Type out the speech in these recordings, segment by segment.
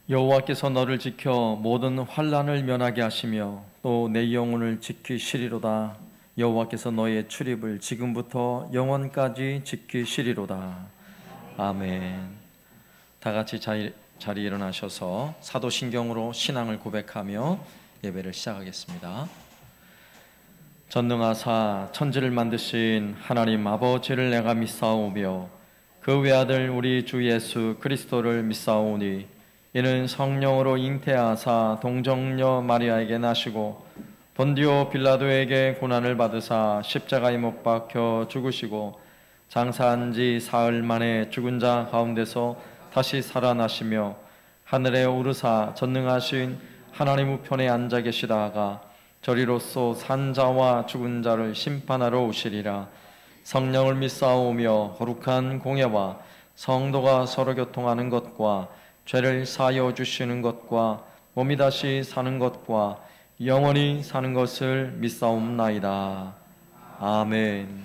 여호와께서 너를 지켜 모든 환난을 면하게 하시며 또 내 영혼을 지키시리로다. 여호와께서 너의 출입을 지금부터 영원까지 지키시리로다. 아멘. 다 같이 자리에 일어나셔서 사도신경으로 신앙을 고백하며 예배를 시작하겠습니다. 전능하사 천지를 만드신 하나님 아버지를 내가 믿사오며 그 외아들 우리 주 예수 그리스도를 믿사오니 이는 성령으로 잉태하사 동정녀 마리아에게 나시고 본디오 빌라도에게 고난을 받으사 십자가에 못 박혀 죽으시고 장사한 지 사흘 만에 죽은 자 가운데서 다시 살아나시며 하늘에 오르사 전능하신 하나님 우편에 앉아 계시다가 저리로서 산 자와 죽은 자를 심판하러 오시리라. 성령을 믿사오며 거룩한 공예와 성도가 서로 교통하는 것과 죄를 사하여 주시는 것과 몸이 다시 사는 것과 영원히 사는 것을 믿사옵나이다. 아멘.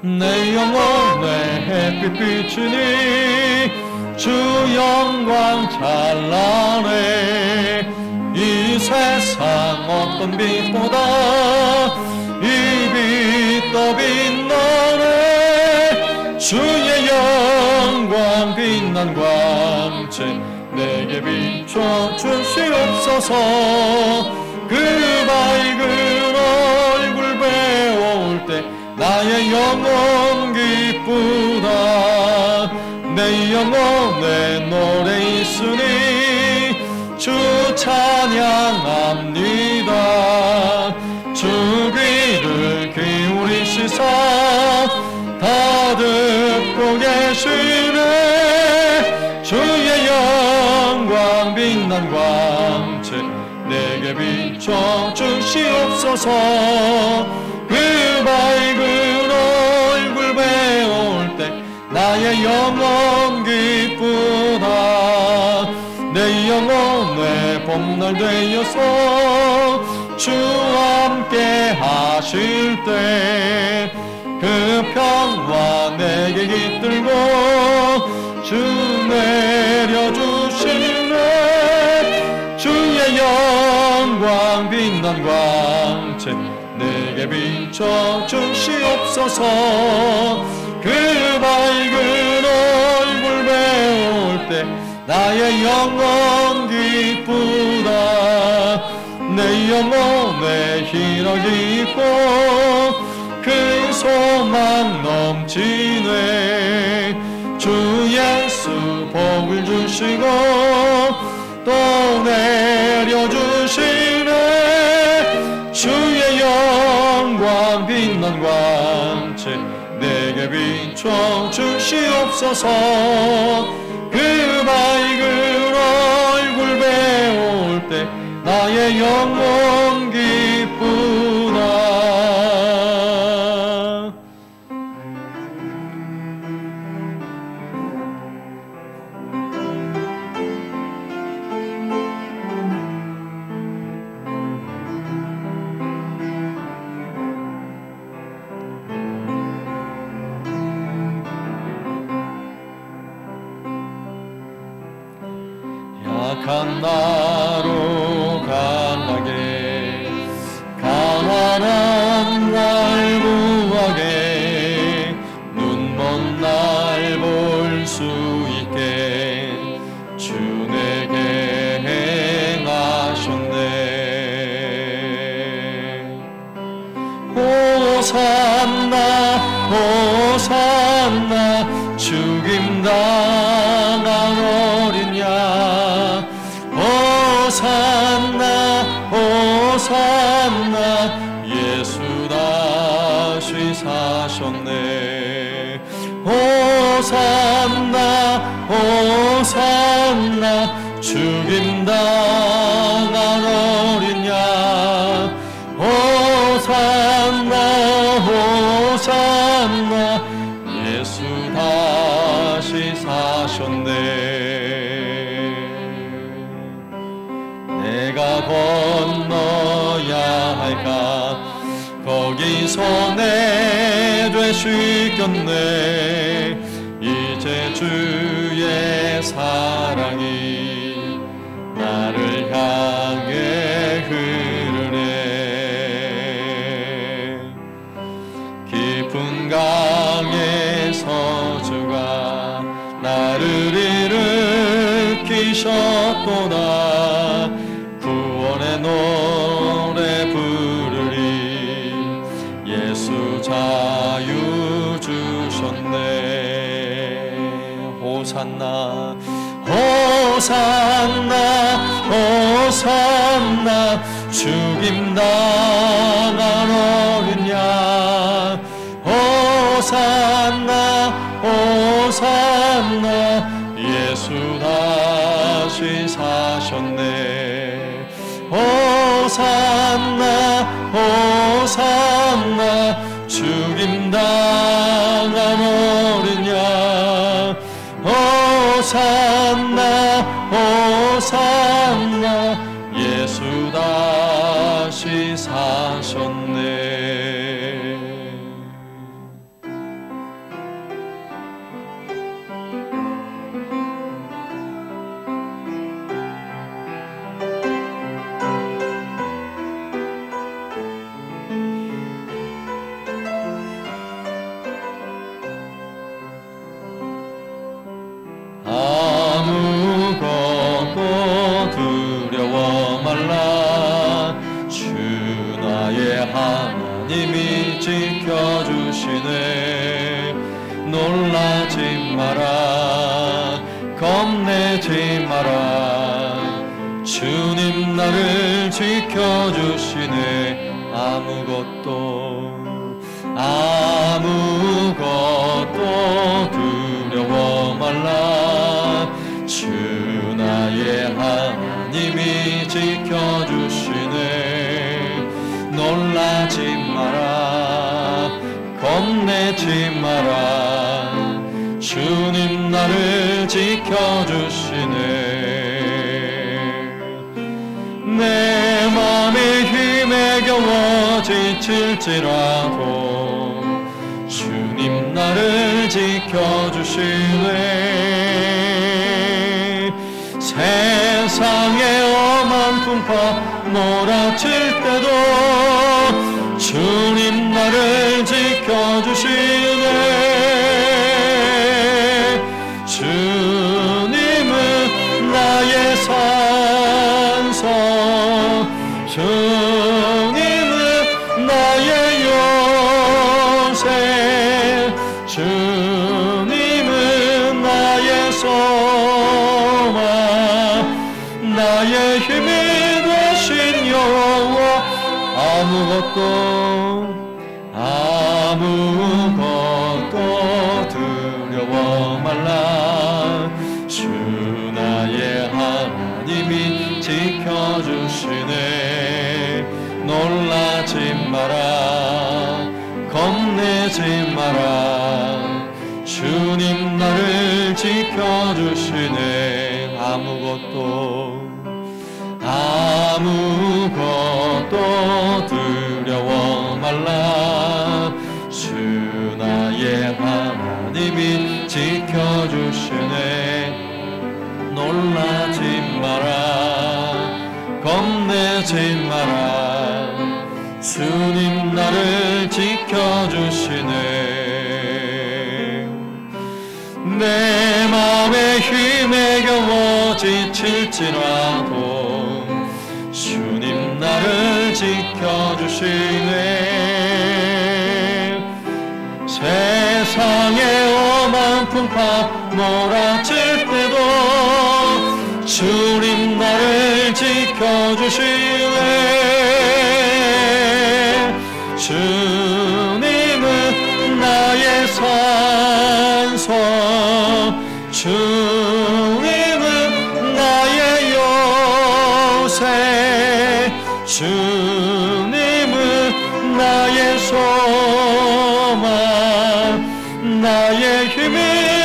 내 영혼의 햇빛 비추니 주 영광 찬란해. 이 세상 어떤 빛보다 이 빛 더 빛나네. 주의 영광 빛난 광채 내게 비춰 주시옵소서. 그 밝은 얼굴 배울 때 나의 영혼 기쁘다. 내 영혼에 노래 있으니 주 찬양합니다. 주 귀를 기울이시사 다 듣고 계시네. 주의 영광 빛난 광채 내게 비춰 주시옵소서. 그 밝은 얼굴 배울 때 나의 영혼 기쁘다. 내 영혼의 봄날 되어서 주 함께 하실 때 그 평화 내게 깃들고 주 내려주시네. 주의 영광 빛난 광채 내게 비춰 주시옵소서. 그 밝은 얼굴 배울 때 나의 영혼 기쁘다. 내 영혼에 희락이 있고 그 소망 넘치네. 주 예수 복을 주시고 또 내려주시네. 주의 영광 빛난 광채 내게 비춰 주시옵소서. 그 밝은 얼굴 배울 때 나의 영혼 기쁘다. 약한 나로 강하게 가난한 날 구하게 눈먼 날 볼 수 있게 주 내게 행하셨네. 호산나 호산나 죽임당한 어린 양. 호산나 호산나 예수 다시 사셨네. 호산나 호산나 죽임당한 어린 양. 호산나 호산나 예수 다시 사셨네. 내가 거기서 내 죄 씻겼네. 이제 주의 사랑이 나를 향해 흐르네. 깊은 강에서 주가 나를 일으키셨도다. 구원의 노래 부르리. 예수 자유 주셨네. 호산나 호산나 호산나 죽임당한 어린 양. 호산나 호산나 예수 다시 사셨네. 호산나 호산나 죽임당한 어린 양. 호산나 호산나 예수 다시 사셨네. 아무것도 두려워 말라. 주 나의 하나님이 지켜주시네. 놀라지 마라. 겁내지 마라. 주님 나를 지켜주시네. 아무것도 두려워 말라. 주 나의 하나님이 지켜주시네. 놀라지 마라. 겁내지 마라. 주님 나를 지켜주시네. 내 맘에 힘에 겨워 지칠지라도 주님 나를 지켜주시네. 세상의 엄한 풍파 몰아칠 때도 주님 나를 지켜주시네. 주님은 나의 산성, 주님은 나의 요새, 주님은 나의 소망, 나의 힘이 되신 여호와. 아무것도 두려워 말라. 주 나의 하나님이 지켜주시네. 놀라지 마라. 겁내지 마라. 주님 나를 지켜주시네. 아무것도 두려워 말라. 주 나의 하나님이 지켜주시네. 놀라지 마라. 겁내지 마라. 주님 나를 지켜주시네. 내 맘에 힘에 겨워 지칠지라도 주님 나를 지켜주시네. 세상의 엄한 풍파 몰아칠 때도 주님 나를 지켜주시네. 주님은 나의 산성, 주님은 나의 요새, 주님은 나의 소망, 나의 힘이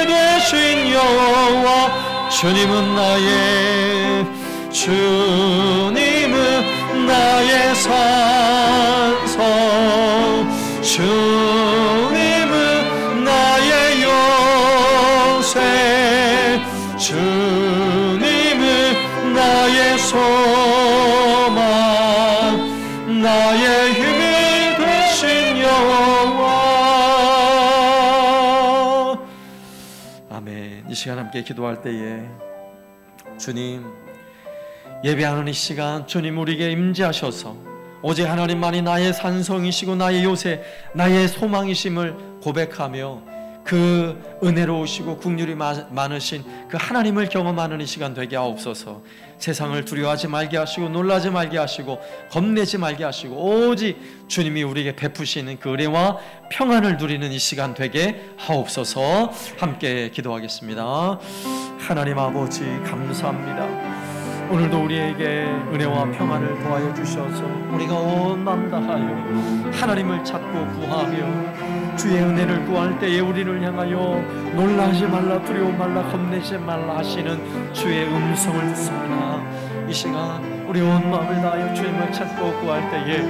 되신 여호와. 주님은 나의 산성, 주님은 나의 요새, 주님은 나의 소망, 나의 힘이 되신 여호와. 아멘. 이 시간 함께 기도할 때에 주님, 예배하는 이 시간 주님 우리에게 임재하셔서 오직 하나님만이 나의 산성이시고 나의 요새, 나의 소망이심을 고백하며 그 은혜로우시고 긍휼이 많으신 그 하나님을 경험하는 이 시간 되게 하옵소서. 세상을 두려워하지 말게 하시고 놀라지 말게 하시고 겁내지 말게 하시고 오직 주님이 우리에게 베푸시는 그 은혜와 평안을 누리는 이 시간 되게 하옵소서. 함께 기도하겠습니다. 하나님 아버지 감사합니다. 오늘도 우리에게 은혜와 평안을 더하여 주셔서 우리가 온 마음 다하여 하나님을 찾고 구하며 주의 은혜를 구할 때에 우리를 향하여 놀라지 말라, 두려워 말라, 겁내지 말라 하시는 주의 음성을 듣습니다. 이 시간 우리 온 마음을 다하여 주님을 찾고 구할 때에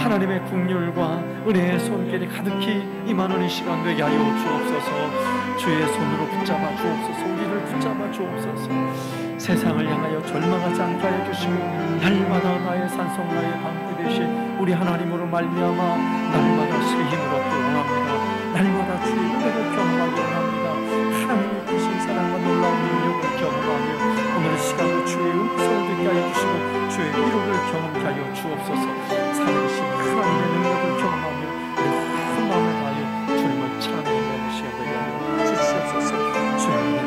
하나님의 긍휼과 은혜의 손길이 가득히 임하는 이 시간 되게 하여 주옵소서. 주의 손으로 붙잡아 주옵소서. 우리를 붙잡아 주옵소서. 세상을 향하여 절망하지 않게 하여 주시고 날마다 나의 산성 나의 방패 되신 우리 하나님으로 말미암아 날마다 새 힘을 얻기 원합니다. 날마다 주의 은혜를 경험하기 원합니다. 하나님의 크신 사랑과 놀라운 능력을 경험하며 오늘 시간도 주의 음성을 듣게 하여 주시고 주의 위로를 경험케 하여 주옵소서. 살아계신 하나님의 능력을 경험하며 우리 큰 마음을 다하여 주님을 찬양하는 시간 되게 하여 주시옵소서. 주의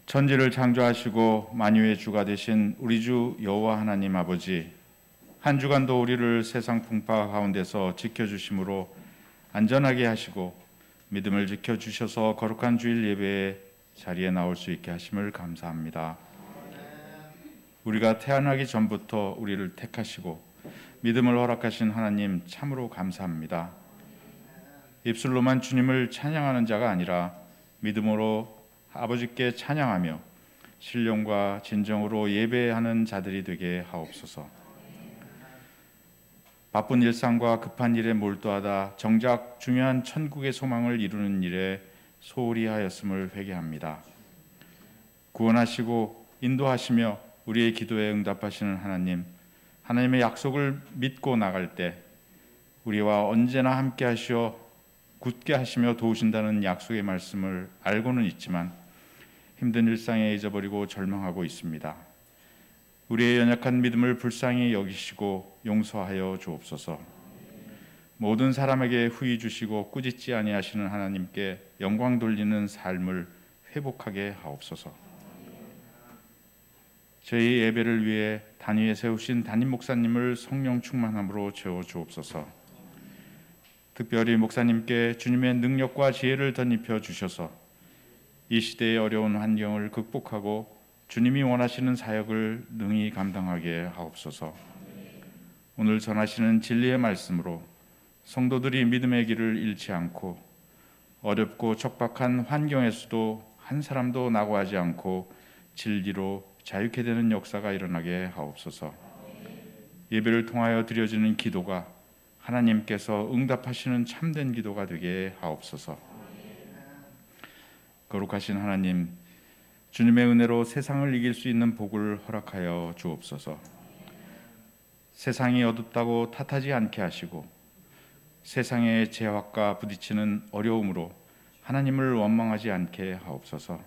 천지를 창조하시고 만유의 주가 되신 우리 주 여호와 하나님 아버지, 한 주간도 우리를 세상 풍파 가운데서 지켜주심으로 안전하게 하시고 믿음을 지켜주셔서 거룩한 주일 예배의 자리에 나올 수 있게 하심을 감사합니다. 우리가 태어나기 전부터 우리를 택하시고 믿음을 허락하신 하나님 참으로 감사합니다. 입술로만 주님을 찬양하는 자가 아니라 믿음으로 아버지께 찬양하며 신령과 진정으로 예배하는 자들이 되게 하옵소서. 바쁜 일상과 급한 일에 몰두하다 정작 중요한 천국의 소망을 이루는 일에 소홀히 하였음을 회개합니다. 구원하시고 인도하시며 우리의 기도에 응답하시는 하나님, 하나님의 약속을 믿고 나갈 때 우리와 언제나 함께 하시어 굳게 하시며 도우신다는 약속의 말씀을 알고는 있지만 힘든 일상에 잊어버리고 절망하고 있습니다. 우리의 연약한 믿음을 불쌍히 여기시고 용서하여 주옵소서. 모든 사람에게 후히 주시고 꾸짖지 아니하시는 하나님께 영광 돌리는 삶을 회복하게 하옵소서. 저희 예배를 위해 단위에 세우신 담임 목사님을 성령 충만함으로 채워 주옵소서. 특별히 목사님께 주님의 능력과 지혜를 덧입혀 주셔서 이 시대의 어려운 환경을 극복하고 주님이 원하시는 사역을 능히 감당하게 하옵소서. 오늘 전하시는 진리의 말씀으로 성도들이 믿음의 길을 잃지 않고 어렵고 척박한 환경에서도 한 사람도 낙오하지 않고 진리로 자유케 되는 역사가 일어나게 하옵소서. 예배를 통하여 드려지는 기도가 하나님께서 응답하시는 참된 기도가 되게 하옵소서. 거룩하신 하나님, 주님의 은혜로 세상을 이길 수 있는 복을 허락하여 주옵소서. 세상이 어둡다고 탓하지 않게 하시고 세상의 죄악과 부딪히는 어려움으로 하나님을 원망하지 않게 하옵소서.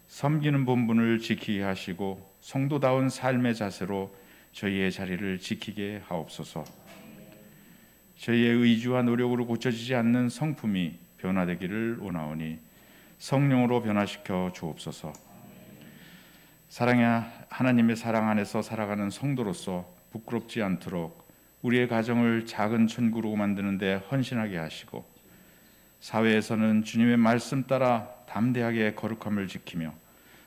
섬기는 본분을 지키게 하시고 성도다운 삶의 자세로 저희의 자리를 지키게 하옵소서. 저희의 의지와 노력으로 고쳐지지 않는 성품이 변화되기를 원하오니 성령으로 변화시켜 주옵소서. 사랑의 하나님의 사랑 안에서 살아가는 성도로서 부끄럽지 않도록 우리의 가정을 작은 천국으로 만드는 데 헌신하게 하시고 사회에서는 주님의 말씀 따라 담대하게 거룩함을 지키며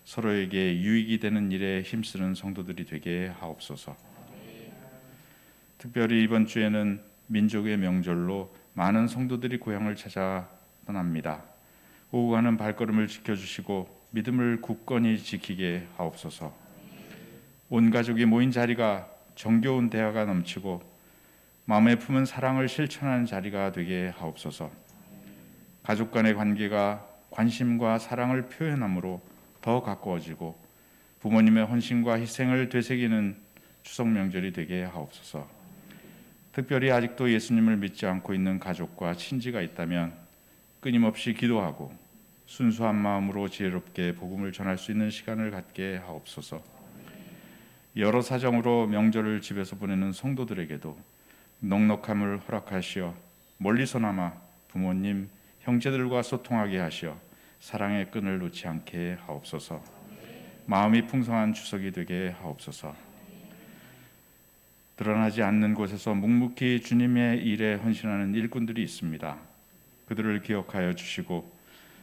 서로에게 유익이 되는 일에 힘쓰는 성도들이 되게 하옵소서. 특별히 이번 주에는 민족의 명절로 많은 성도들이 고향을 찾아 떠납니다. 오고 가는 발걸음을 지켜주시고 믿음을 굳건히 지키게 하옵소서. 온 가족이 모인 자리가 정겨운 대화가 넘치고 마음에 품은 사랑을 실천하는 자리가 되게 하옵소서. 가족 간의 관계가 관심과 사랑을 표현함으로 더 가까워지고 부모님의 헌신과 희생을 되새기는 추석 명절이 되게 하옵소서. 특별히 아직도 예수님을 믿지 않고 있는 가족과 친지가 있다면 끊임없이 기도하고 순수한 마음으로 지혜롭게 복음을 전할 수 있는 시간을 갖게 하옵소서. 여러 사정으로 명절을 집에서 보내는 성도들에게도 넉넉함을 허락하시어 멀리서나마 부모님, 형제들과 소통하게 하시어 사랑의 끈을 놓지 않게 하옵소서. 마음이 풍성한 추석이 되게 하옵소서. 드러나지 않는 곳에서 묵묵히 주님의 일에 헌신하는 일꾼들이 있습니다. 그들을 기억하여 주시고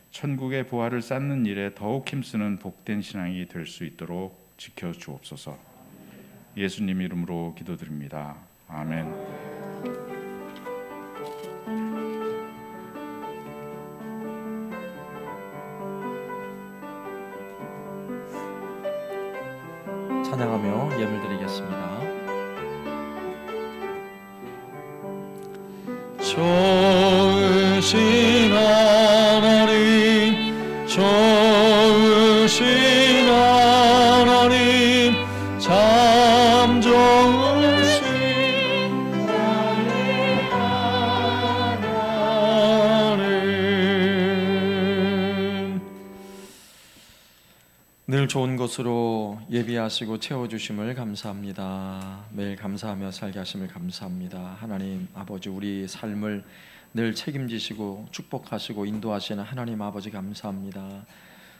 천국의 보화를 쌓는 일에 더욱 힘쓰는 복된 신앙이 될 수 있도록 지켜주옵소서. 예수님 이름으로 기도드립니다. 아멘. 찬양하며 예물 드리겠습니다. 좋으신 하나님, 좋으신 하나님, 참 좋으신 나의 하나님. 늘 좋은 것으로 예비하시고 채워주심을 감사합니다. 매일 감사하며 살게 하심을 감사합니다. 하나님 아버지, 우리 삶을 늘 책임지시고 축복하시고 인도하시는 하나님 아버지 감사합니다.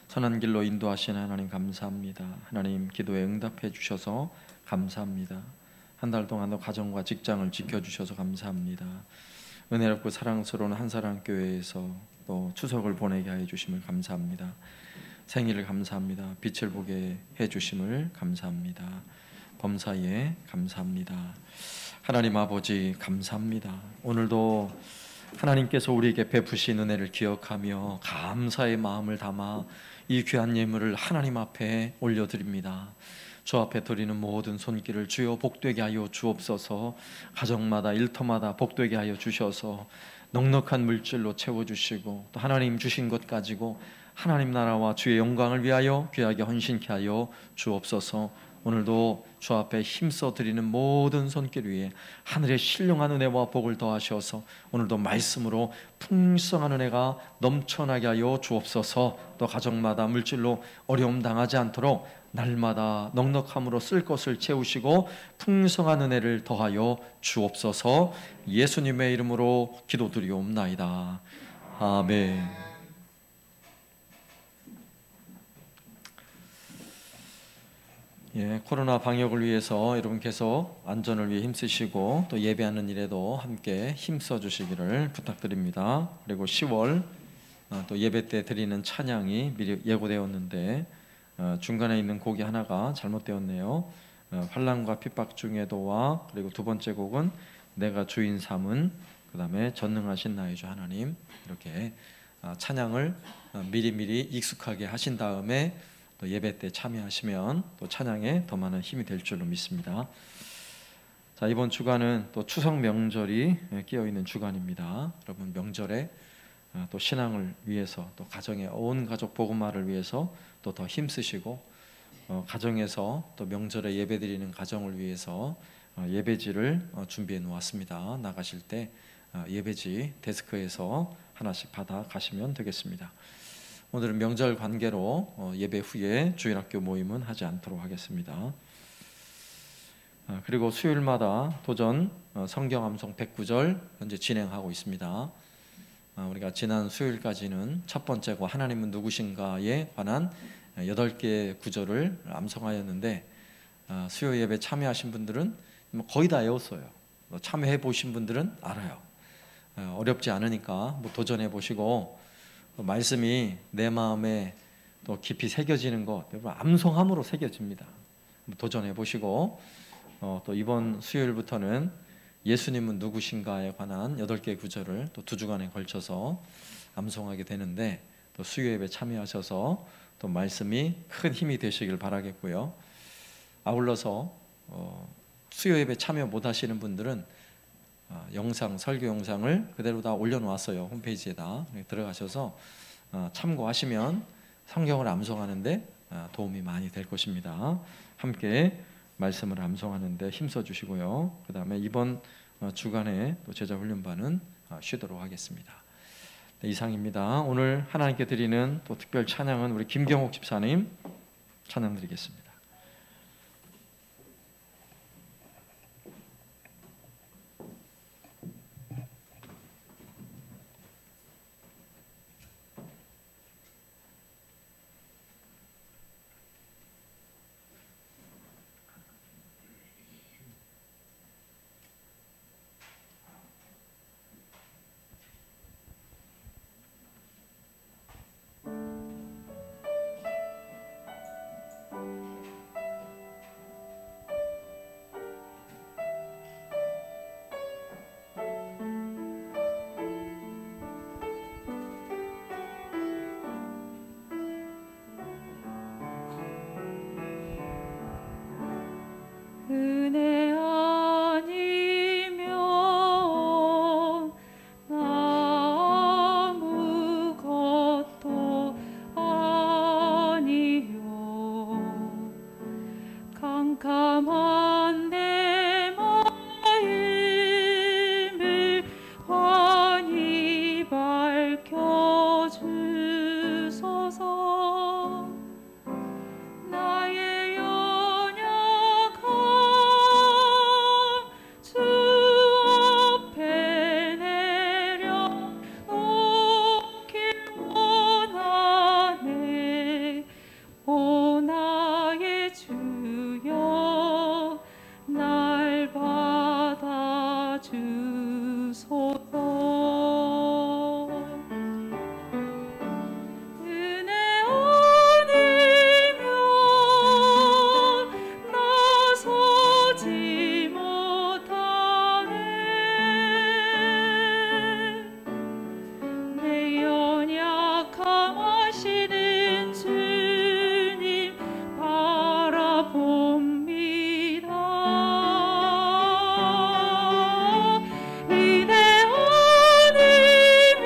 선한 길로 인도하시는 하나님 감사합니다. 하나님 기도에 응답해 주셔서 감사합니다. 한 달 동안도 가정과 직장을 지켜주셔서 감사합니다. 은혜롭고 사랑스러운 한사랑교회에서 또 추석을 보내게 하여 주심을 감사합니다. 생일을 감사합니다. 빛을 보게 해주심을 감사합니다. 범사에 감사합니다. 하나님 아버지 감사합니다. 오늘도 하나님께서 우리에게 베푸신 은혜를 기억하며 감사의 마음을 담아 이 귀한 예물을 하나님 앞에 올려드립니다. 주 앞에 드리는 모든 손길을 주여 복되게 하여 주옵소서. 가정마다 일터마다 복되게 하여 주셔서 넉넉한 물질로 채워주시고 또 하나님 주신 것 가지고 하나님 나라와 주의 영광을 위하여 귀하게 헌신케 하여 주옵소서. 오늘도 주 앞에 힘써 드리는 모든 손길 위에 하늘의 신령한 은혜와 복을 더하셔서 오늘도 말씀으로 풍성한 은혜가 넘쳐나게 하여 주옵소서. 또 가정마다 물질로 어려움 당하지 않도록 날마다 넉넉함으로 쓸 것을 채우시고 풍성한 은혜를 더하여 주옵소서. 예수님의 이름으로 기도드리옵나이다. 아멘. 코로나 방역을 위해서 여러분 계속 안전을 위해 힘쓰시고 또 예배하는 일에도 함께 힘써 주시기를 부탁드립니다. 그리고 10월 또 예배 때 드리는 찬양이 미리 예고되었는데 중간에 있는 곡이 하나가 잘못되었네요. 환난과 핍박 중에도와 그리고 두 번째 곡은 내가 주인 삼은, 그 다음에 전능하신 나의 주 하나님, 이렇게 찬양을 미리미리 익숙하게 하신 다음에 또 예배 때 참여하시면 또 찬양에 더 많은 힘이 될 줄로 믿습니다. 자, 이번 주간은 또 추석 명절이 끼어 있는 주간입니다. 여러분 명절에 또 신앙을 위해서 또 가정의 온 가족 복음화를 위해서 또 더 힘쓰시고 가정에서 또 명절에 예배드리는 가정을 위해서 예배지를 준비해 놓았습니다. 나가실 때 예배지 데스크에서 하나씩 받아 가시면 되겠습니다. 오늘은 명절 관계로 예배 후에 주일학교 모임은 하지 않도록 하겠습니다. 그리고 수요일마다 도전 성경 암송 109절 현재 진행하고 있습니다. 우리가 지난 수요일까지는 첫 번째고 하나님은 누구신가에 관한 8개의 구절을 암송하였는데 수요 예배 참여하신 분들은 거의 다 외웠어요. 참여해 보신 분들은 알아요. 어렵지 않으니까 도전해 보시고 말씀이 내 마음에 또 깊이 새겨지는 것, 여러분 암송함으로 새겨집니다. 도전해 보시고 또 이번 수요일부터는 예수님은 누구신가에 관한 8개 구절을 또 2주간에 걸쳐서 암송하게 되는데, 또 수요 예배 참여하셔서 또 말씀이 큰 힘이 되시길 바라겠고요. 아울러서 수요 예배 참여 못 하시는 분들은 설교 영상을 그대로 다 올려놓았어요. 홈페이지에다 들어가셔서 참고하시면 성경을 암송하는데 도움이 많이 될 것입니다. 함께 말씀을 암송하는데 힘써 주시고요. 그 다음에 이번 주간에 또 제자훈련반은 쉬도록 하겠습니다. 네, 이상입니다. 오늘 하나님께 드리는 또 특별 찬양은 우리 김경옥 집사님 찬양 드리겠습니다. 은혜 아니면 아무것도 아니요. 캄캄한 내 마음을 환히 밝혀주소서. 나의 연약함 주 앞에 내려놓길 원하네. 오 나의 주여 날 받아주소서. 은혜 아니면 나서지 못하네. 내 연약함 아시는 주님 바라봅니다. 은혜 아니면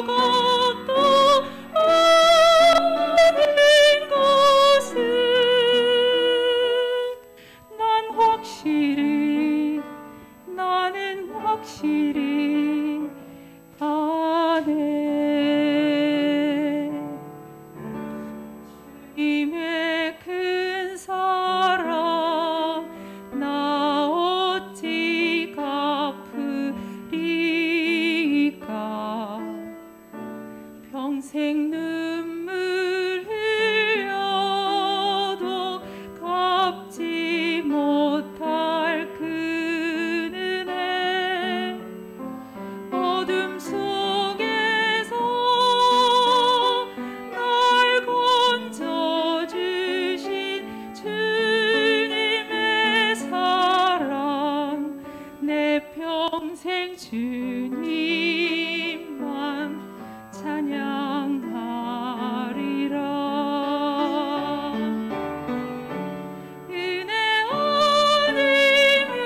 아무것도 아닌 것을 나는 확실히 아네. 주님의 큰 사랑 나 어찌 갚으리까. 평생 눈물 흘려도 갚지 못할 그 은혜. 어둠 속에서 날 건져주신 주님의 사랑. 내 평생 주님만 찬양하리라. 은혜 아니면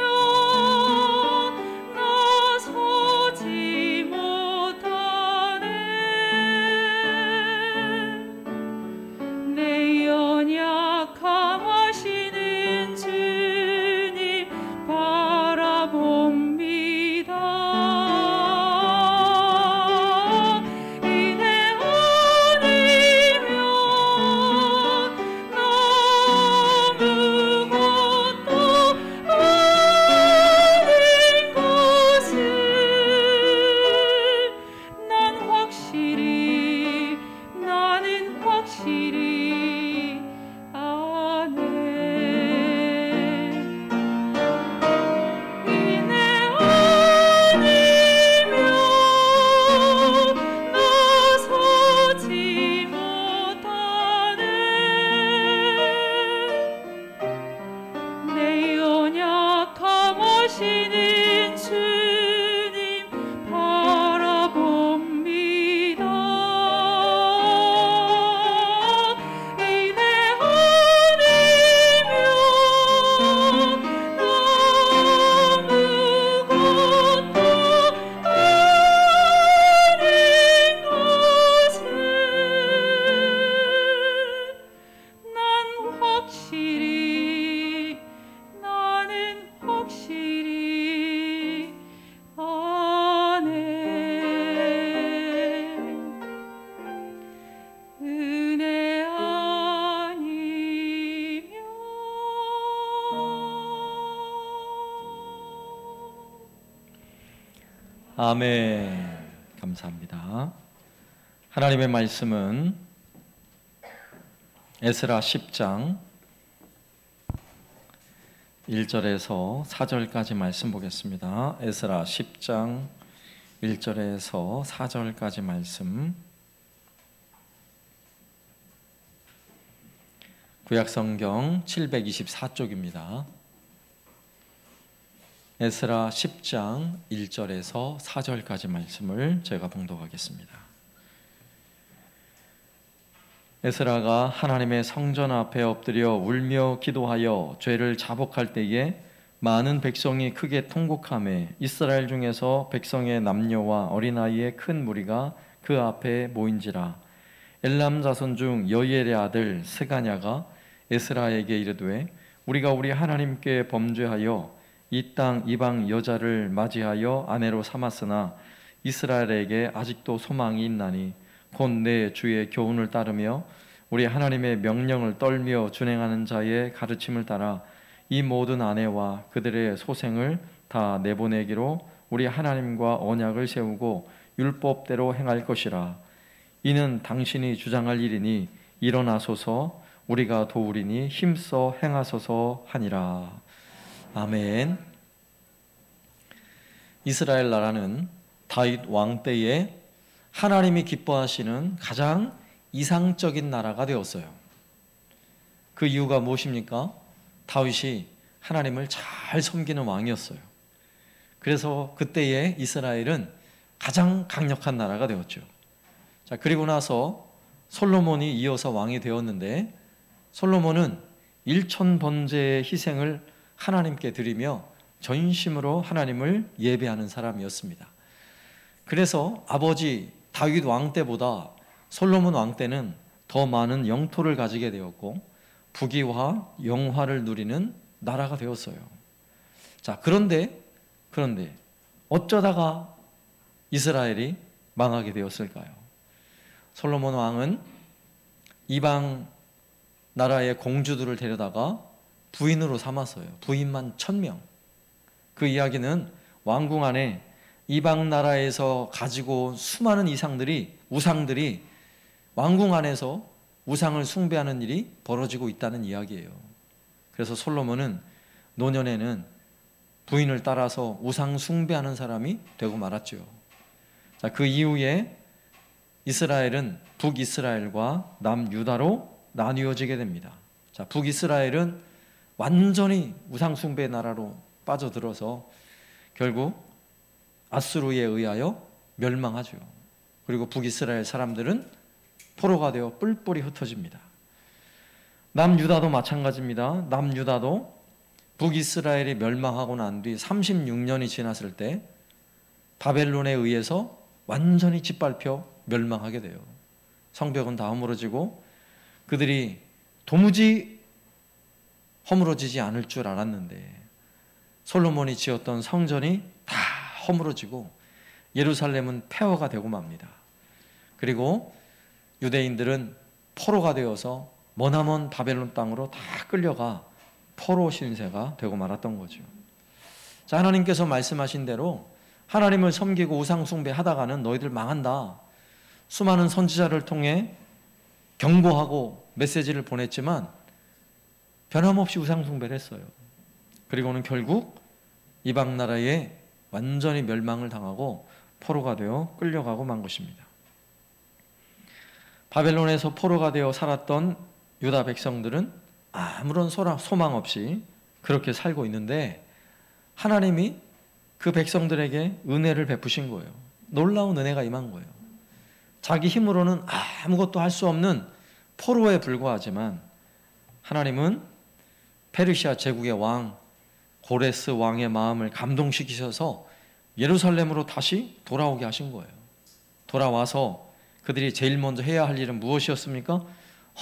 나서지 못하네. 내 연약함 아시는 주님 바라봅니다. 아멘. 감사합니다. 하나님의 말씀은 에스라 10장 1절에서 4절까지 말씀 보겠습니다. 에스라 10장 1절에서 4절까지 말씀. 구약성경 724쪽입니다. 에스라 10장 1절에서 4절까지 말씀을 제가 봉독하겠습니다. 에스라가 하나님의 성전 앞에 엎드려 울며 기도하여 죄를 자복할 때에 많은 백성이 크게 통곡하며 이스라엘 중에서 백성의 남녀와 어린아이의 큰 무리가 그 앞에 모인지라. 엘람 자손 중 여이엘의 아들 스가냐가 에스라에게 이르되 우리가 우리 하나님께 범죄하여 이 땅 이방 여자를 맞이하여 아내로 삼았으나 이스라엘에게 아직도 소망이 있나니 곧 내 주의 교훈을 따르며 우리 하나님의 명령을 떨며 준행하는 자의 가르침을 따라 이 모든 아내와 그들의 소생을 다 내보내기로 우리 하나님과 언약을 세우고 율법대로 행할 것이라. 이는 당신이 주장할 일이니 일어나소서 우리가 도우리니 힘써 행하소서 하니라. 아멘. 이스라엘 나라는 다윗 왕 때에 하나님이 기뻐하시는 가장 이상적인 나라가 되었어요. 그 이유가 무엇입니까? 다윗이 하나님을 잘 섬기는 왕이었어요. 그래서 그때의 이스라엘은 가장 강력한 나라가 되었죠. 자, 그리고 나서 솔로몬이 이어서 왕이 되었는데 솔로몬은 1000번제의 희생을 하나님께 드리며 전심으로 하나님을 예배하는 사람이었습니다. 그래서 아버지 다윗 왕 때보다 솔로몬 왕 때는 더 많은 영토를 가지게 되었고 부귀와 영화를 누리는 나라가 되었어요. 자, 그런데 어쩌다가 이스라엘이 망하게 되었을까요? 솔로몬 왕은 이방 나라의 공주들을 데려다가 부인으로 삼았어요. 부인만 1000명. 그 이야기는 왕궁 안에 이방 나라에서 가지고 수많은 우상들이 왕궁 안에서 우상을 숭배하는 일이 벌어지고 있다는 이야기예요. 그래서 솔로몬은 노년에는 부인을 따라서 우상 숭배하는 사람이 되고 말았죠. 자, 그 이후에 이스라엘은 북이스라엘과 남유다로 나뉘어지게 됩니다. 자, 북이스라엘은 완전히 우상 숭배 나라로 빠져들어서 결국 아수르에 의하여 멸망하죠. 그리고 북이스라엘 사람들은 포로가 되어 뿔뿔이 흩어집니다. 남유다도 마찬가지입니다. 남유다도 북이스라엘이 멸망하고 난 뒤 36년이 지났을 때 바벨론에 의해서 완전히 짓밟혀 멸망하게 돼요. 성벽은 다 허물어지고 그들이 도무지 허물어지지 않을 줄 알았는데 솔로몬이 지었던 성전이 다 허물어지고 예루살렘은 폐허가 되고 맙니다. 그리고 유대인들은 포로가 되어서 머나먼 바벨론 땅으로 다 끌려가 포로 신세가 되고 말았던 거죠. 자, 하나님께서 말씀하신 대로 하나님을 섬기고 우상 숭배하다가는 너희들 망한다. 수많은 선지자를 통해 경고하고 메시지를 보냈지만 변함없이 우상 숭배를 했어요. 그리고는 결국 이방 나라에 완전히 멸망을 당하고 포로가 되어 끌려가고 만 것입니다. 바벨론에서 포로가 되어 살았던 유다 백성들은 아무런 소망 없이 그렇게 살고 있는데 하나님이 그 백성들에게 은혜를 베푸신 거예요. 놀라운 은혜가 임한 거예요. 자기 힘으로는 아무것도 할 수 없는 포로에 불과하지만 하나님은 페르시아 제국의 왕 고레스 왕의 마음을 감동시키셔서 예루살렘으로 다시 돌아오게 하신 거예요. 돌아와서 그들이 제일 먼저 해야 할 일은 무엇이었습니까?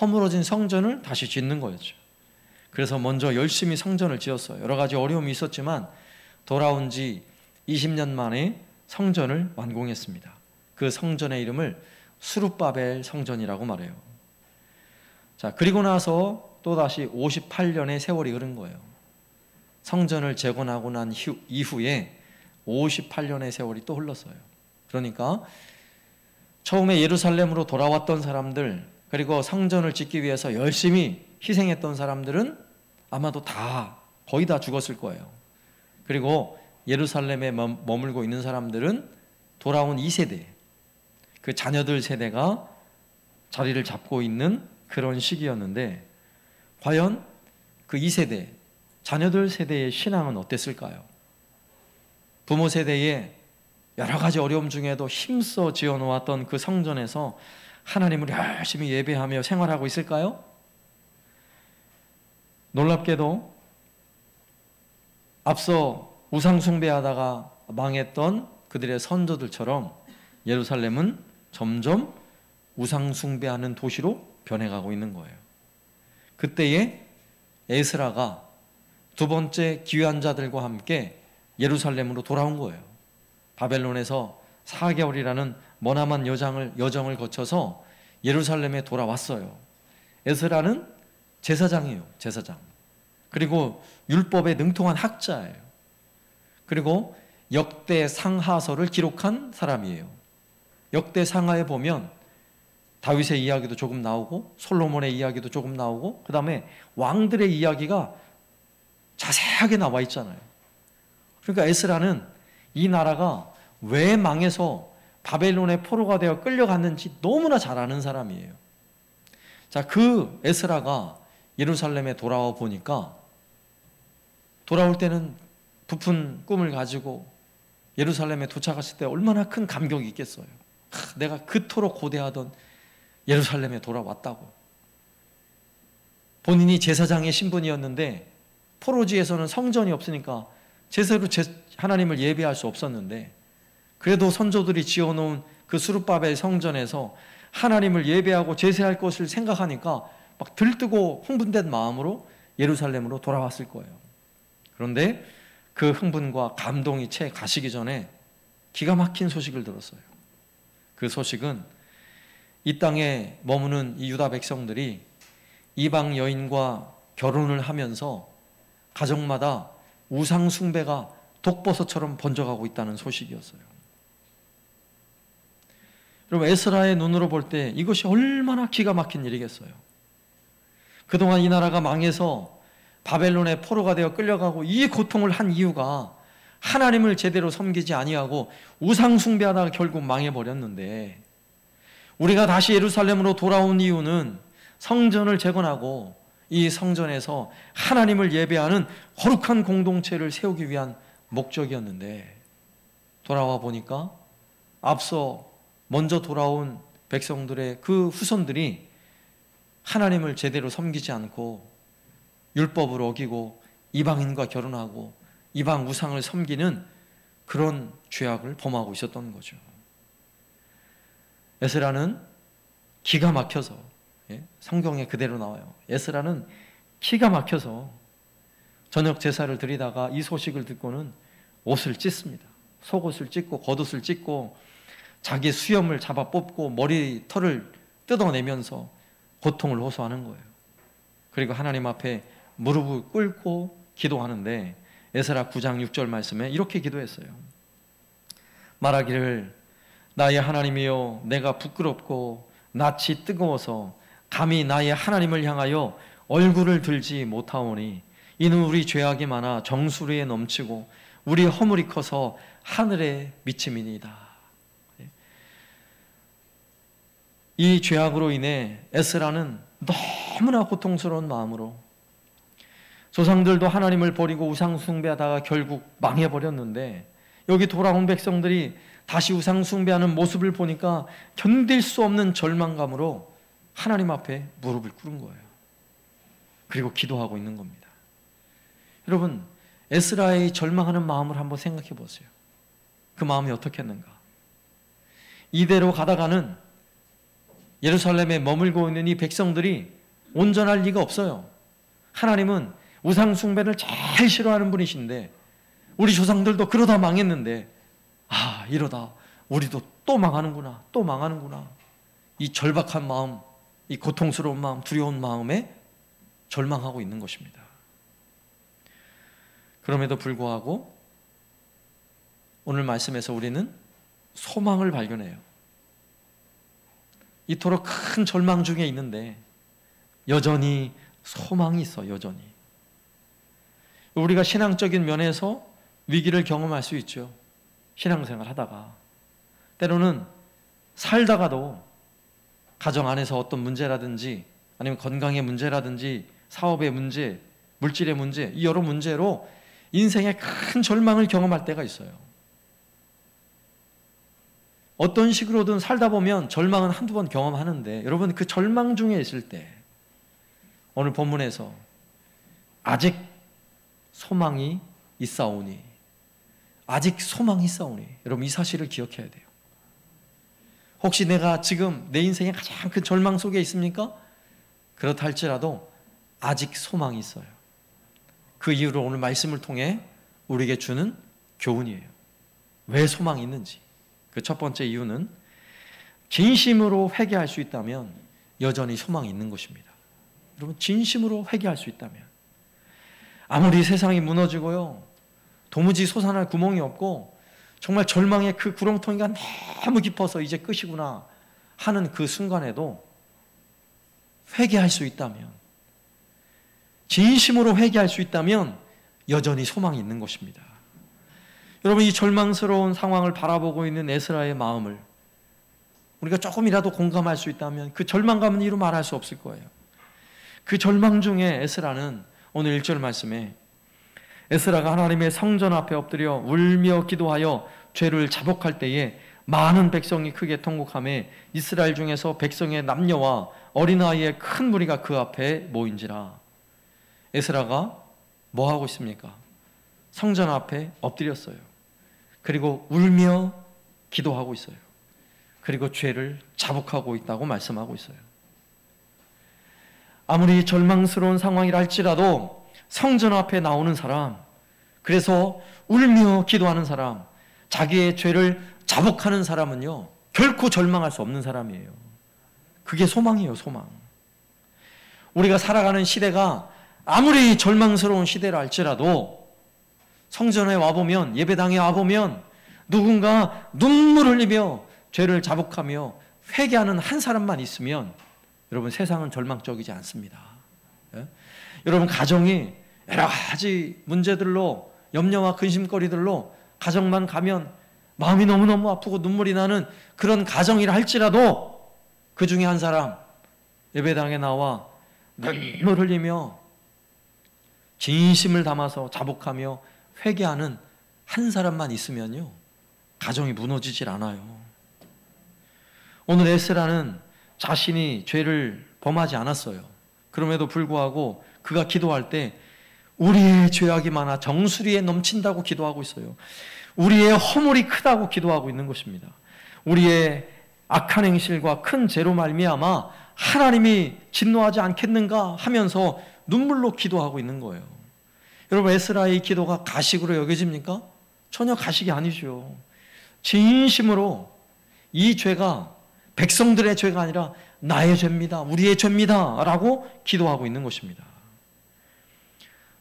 허물어진 성전을 다시 짓는 거였죠. 그래서 먼저 열심히 성전을 지었어요. 여러 가지 어려움이 있었지만 돌아온 지 20년 만에 성전을 완공했습니다. 그 성전의 이름을 수룹바벨 성전이라고 말해요. 자, 그리고 나서 또다시 58년의 세월이 흐른 거예요. 성전을 재건하고 난 이후에 58년의 세월이 또 흘렀어요. 그러니까 처음에 예루살렘으로 돌아왔던 사람들, 그리고 성전을 짓기 위해서 열심히 희생했던 사람들은 아마도 거의 다 죽었을 거예요. 그리고 예루살렘에 머물고 있는 사람들은 돌아온 2세대, 그 자녀들 세대가 자리를 잡고 있는 그런 시기였는데, 과연 그 2세대, 자녀들 세대의 신앙은 어땠을까요? 부모 세대에 여러 가지 어려움 중에도 힘써 지어놓았던 그 성전에서 하나님을 열심히 예배하며 생활하고 있을까요? 놀랍게도 앞서 우상 숭배하다가 망했던 그들의 선조들처럼 예루살렘은 점점 우상 숭배하는 도시로 변해가고 있는 거예요. 그때에 에스라가 두 번째 귀환 자들과 함께 예루살렘으로 돌아온 거예요. 바벨론에서 4개월이라는 머나먼 여정을 거쳐서 예루살렘에 돌아왔어요. 에스라는 제사장이에요. 제사장. 그리고 율법에 능통한 학자예요. 그리고 역대 상하서를 기록한 사람이에요. 역대 상하에 보면 다윗의 이야기도 조금 나오고 솔로몬의 이야기도 조금 나오고 그 다음에 왕들의 이야기가 자세하게 나와 있잖아요. 그러니까 에스라는 이 나라가 왜 망해서 바벨론의 포로가 되어 끌려갔는지 너무나 잘 아는 사람이에요. 자, 그 에스라가 예루살렘에 돌아와 보니까 돌아올 때는 부푼 꿈을 가지고 예루살렘에 도착했을 때 얼마나 큰 감격이 있겠어요. 내가 그토록 고대하던 예루살렘에 돌아왔다고. 본인이 제사장의 신분이었는데 포로지에서는 성전이 없으니까 제대로 하나님을 예배할 수 없었는데, 그래도 선조들이 지어놓은 그 수룹바벨 성전에서 하나님을 예배하고 제사할 것을 생각하니까 막 들뜨고 흥분된 마음으로 예루살렘으로 돌아왔을 거예요. 그런데 그 흥분과 감동이 채 가시기 전에 기가 막힌 소식을 들었어요. 그 소식은 이 땅에 머무는 이 유다 백성들이 이방 여인과 결혼을 하면서 가정마다 우상 숭배가 독버섯처럼 번져가고 있다는 소식이었어요. 여러분, 에스라의 눈으로 볼 때 이것이 얼마나 기가 막힌 일이겠어요. 그동안 이 나라가 망해서 바벨론의 포로가 되어 끌려가고 이 고통을 한 이유가 하나님을 제대로 섬기지 아니하고 우상 숭배하다가 결국 망해버렸는데, 우리가 다시 예루살렘으로 돌아온 이유는 성전을 재건하고 이 성전에서 하나님을 예배하는 거룩한 공동체를 세우기 위한 목적이었는데, 돌아와 보니까 앞서 먼저 돌아온 백성들의 그 후손들이 하나님을 제대로 섬기지 않고 율법을 어기고 이방인과 결혼하고 이방 우상을 섬기는 그런 죄악을 범하고 있었던 거죠. 에스라는 기가 막혀서, 성경에 그대로 나와요. 에스라는 기가 막혀서 저녁 제사를 드리다가 이 소식을 듣고는 옷을 찢습니다. 속옷을 찢고 겉옷을 찢고 자기 수염을 잡아 뽑고 머리털을 뜯어내면서 고통을 호소하는 거예요. 그리고 하나님 앞에 무릎을 꿇고 기도하는데 에스라 9장 6절 말씀에 이렇게 기도했어요. 말하기를 나의 하나님이여, 내가 부끄럽고 낯이 뜨거워서 감히 나의 하나님을 향하여 얼굴을 들지 못하오니 이는 우리 죄악이 많아 정수리에 넘치고 우리 허물이 커서 하늘에 미침이니이다. 이 죄악으로 인해 에스라는 너무나 고통스러운 마음으로, 조상들도 하나님을 버리고 우상 숭배하다가 결국 망해버렸는데 여기 돌아온 백성들이 다시 우상 숭배하는 모습을 보니까 견딜 수 없는 절망감으로 하나님 앞에 무릎을 꿇은 거예요. 그리고 기도하고 있는 겁니다. 여러분, 에스라의 절망하는 마음을 한번 생각해 보세요. 그 마음이 어떻겠는가? 이대로 가다가는 예루살렘에 머물고 있는 이 백성들이 온전할 리가 없어요. 하나님은 우상 숭배를 제일 싫어하는 분이신데 우리 조상들도 그러다 망했는데, 이러다 우리도 또 망하는구나, 또 망하는구나. 이 절박한 마음, 이 고통스러운 마음, 두려운 마음에 절망하고 있는 것입니다. 그럼에도 불구하고 오늘 말씀에서 우리는 소망을 발견해요. 이토록 큰 절망 중에 있는데 여전히 소망이 있어. 여전히 우리가 신앙적인 면에서 위기를 경험할 수 있죠. 신앙생활 하다가 때로는 살다가도 가정 안에서 어떤 문제라든지 아니면 건강의 문제라든지 사업의 문제, 물질의 문제, 이 여러 문제로 인생의 큰 절망을 경험할 때가 있어요. 어떤 식으로든 살다 보면 절망은 한두 번 경험하는데, 여러분 그 절망 중에 있을 때 오늘 본문에서 아직 소망이 있사오니, 아직 소망이 있사오니, 여러분 이 사실을 기억해야 돼요. 혹시 내가 지금 내 인생의 가장 큰 절망 속에 있습니까? 그렇다 할지라도 아직 소망이 있어요. 그 이유를 오늘 말씀을 통해 우리에게 주는 교훈이에요. 왜 소망이 있는지. 그 첫 번째 이유는 진심으로 회개할 수 있다면 여전히 소망이 있는 것입니다. 여러분 진심으로 회개할 수 있다면, 아무리 세상이 무너지고요 도무지 솟아날 구멍이 없고 정말 절망의 그 구렁텅이가 너무 깊어서 이제 끝이구나 하는 그 순간에도 회개할 수 있다면, 진심으로 회개할 수 있다면 여전히 소망이 있는 것입니다. 여러분 이 절망스러운 상황을 바라보고 있는 에스라의 마음을 우리가 조금이라도 공감할 수 있다면 그 절망감은 이루 말할 수 없을 거예요. 그 절망 중에 에스라는 오늘 1절 말씀에 에스라가 하나님의 성전 앞에 엎드려 울며 기도하여 죄를 자복할 때에 많은 백성이 크게 통곡하며 이스라엘 중에서 백성의 남녀와 어린아이의 큰 무리가 그 앞에 모인지라. 에스라가 뭐 하고 있습니까? 성전 앞에 엎드렸어요. 그리고 울며 기도하고 있어요. 그리고 죄를 자복하고 있다고 말씀하고 있어요. 아무리 절망스러운 상황이라 할지라도 성전 앞에 나오는 사람, 그래서 울며 기도하는 사람, 자기의 죄를 자복하는 사람은요 결코 절망할 수 없는 사람이에요. 그게 소망이에요. 소망. 우리가 살아가는 시대가 아무리 절망스러운 시대라 할지라도 성전에 와보면, 예배당에 와보면 누군가 눈물 흘리며 죄를 자복하며 회개하는 한 사람만 있으면 여러분 세상은 절망적이지 않습니다. 예? 여러분 가정이 여러 가지 문제들로, 염려와 근심거리들로 가정만 가면 마음이 너무너무 아프고 눈물이 나는 그런 가정이라 할지라도 그 중에 한 사람 예배당에 나와 눈물 흘리며 진심을 담아서 자복하며 회개하는 한 사람만 있으면요 가정이 무너지질 않아요. 오늘 에스라는 자신이 죄를 범하지 않았어요. 그럼에도 불구하고 그가 기도할 때 우리의 죄악이 많아 정수리에 넘친다고 기도하고 있어요. 우리의 허물이 크다고 기도하고 있는 것입니다. 우리의 악한 행실과 큰 죄로 말미암아 하나님이 진노하지 않겠는가 하면서 눈물로 기도하고 있는 거예요. 여러분 에스라의 기도가 가식으로 여겨집니까? 전혀 가식이 아니죠. 진심으로 이 죄가 백성들의 죄가 아니라 나의 죄입니다, 우리의 죄입니다 라고 기도하고 있는 것입니다.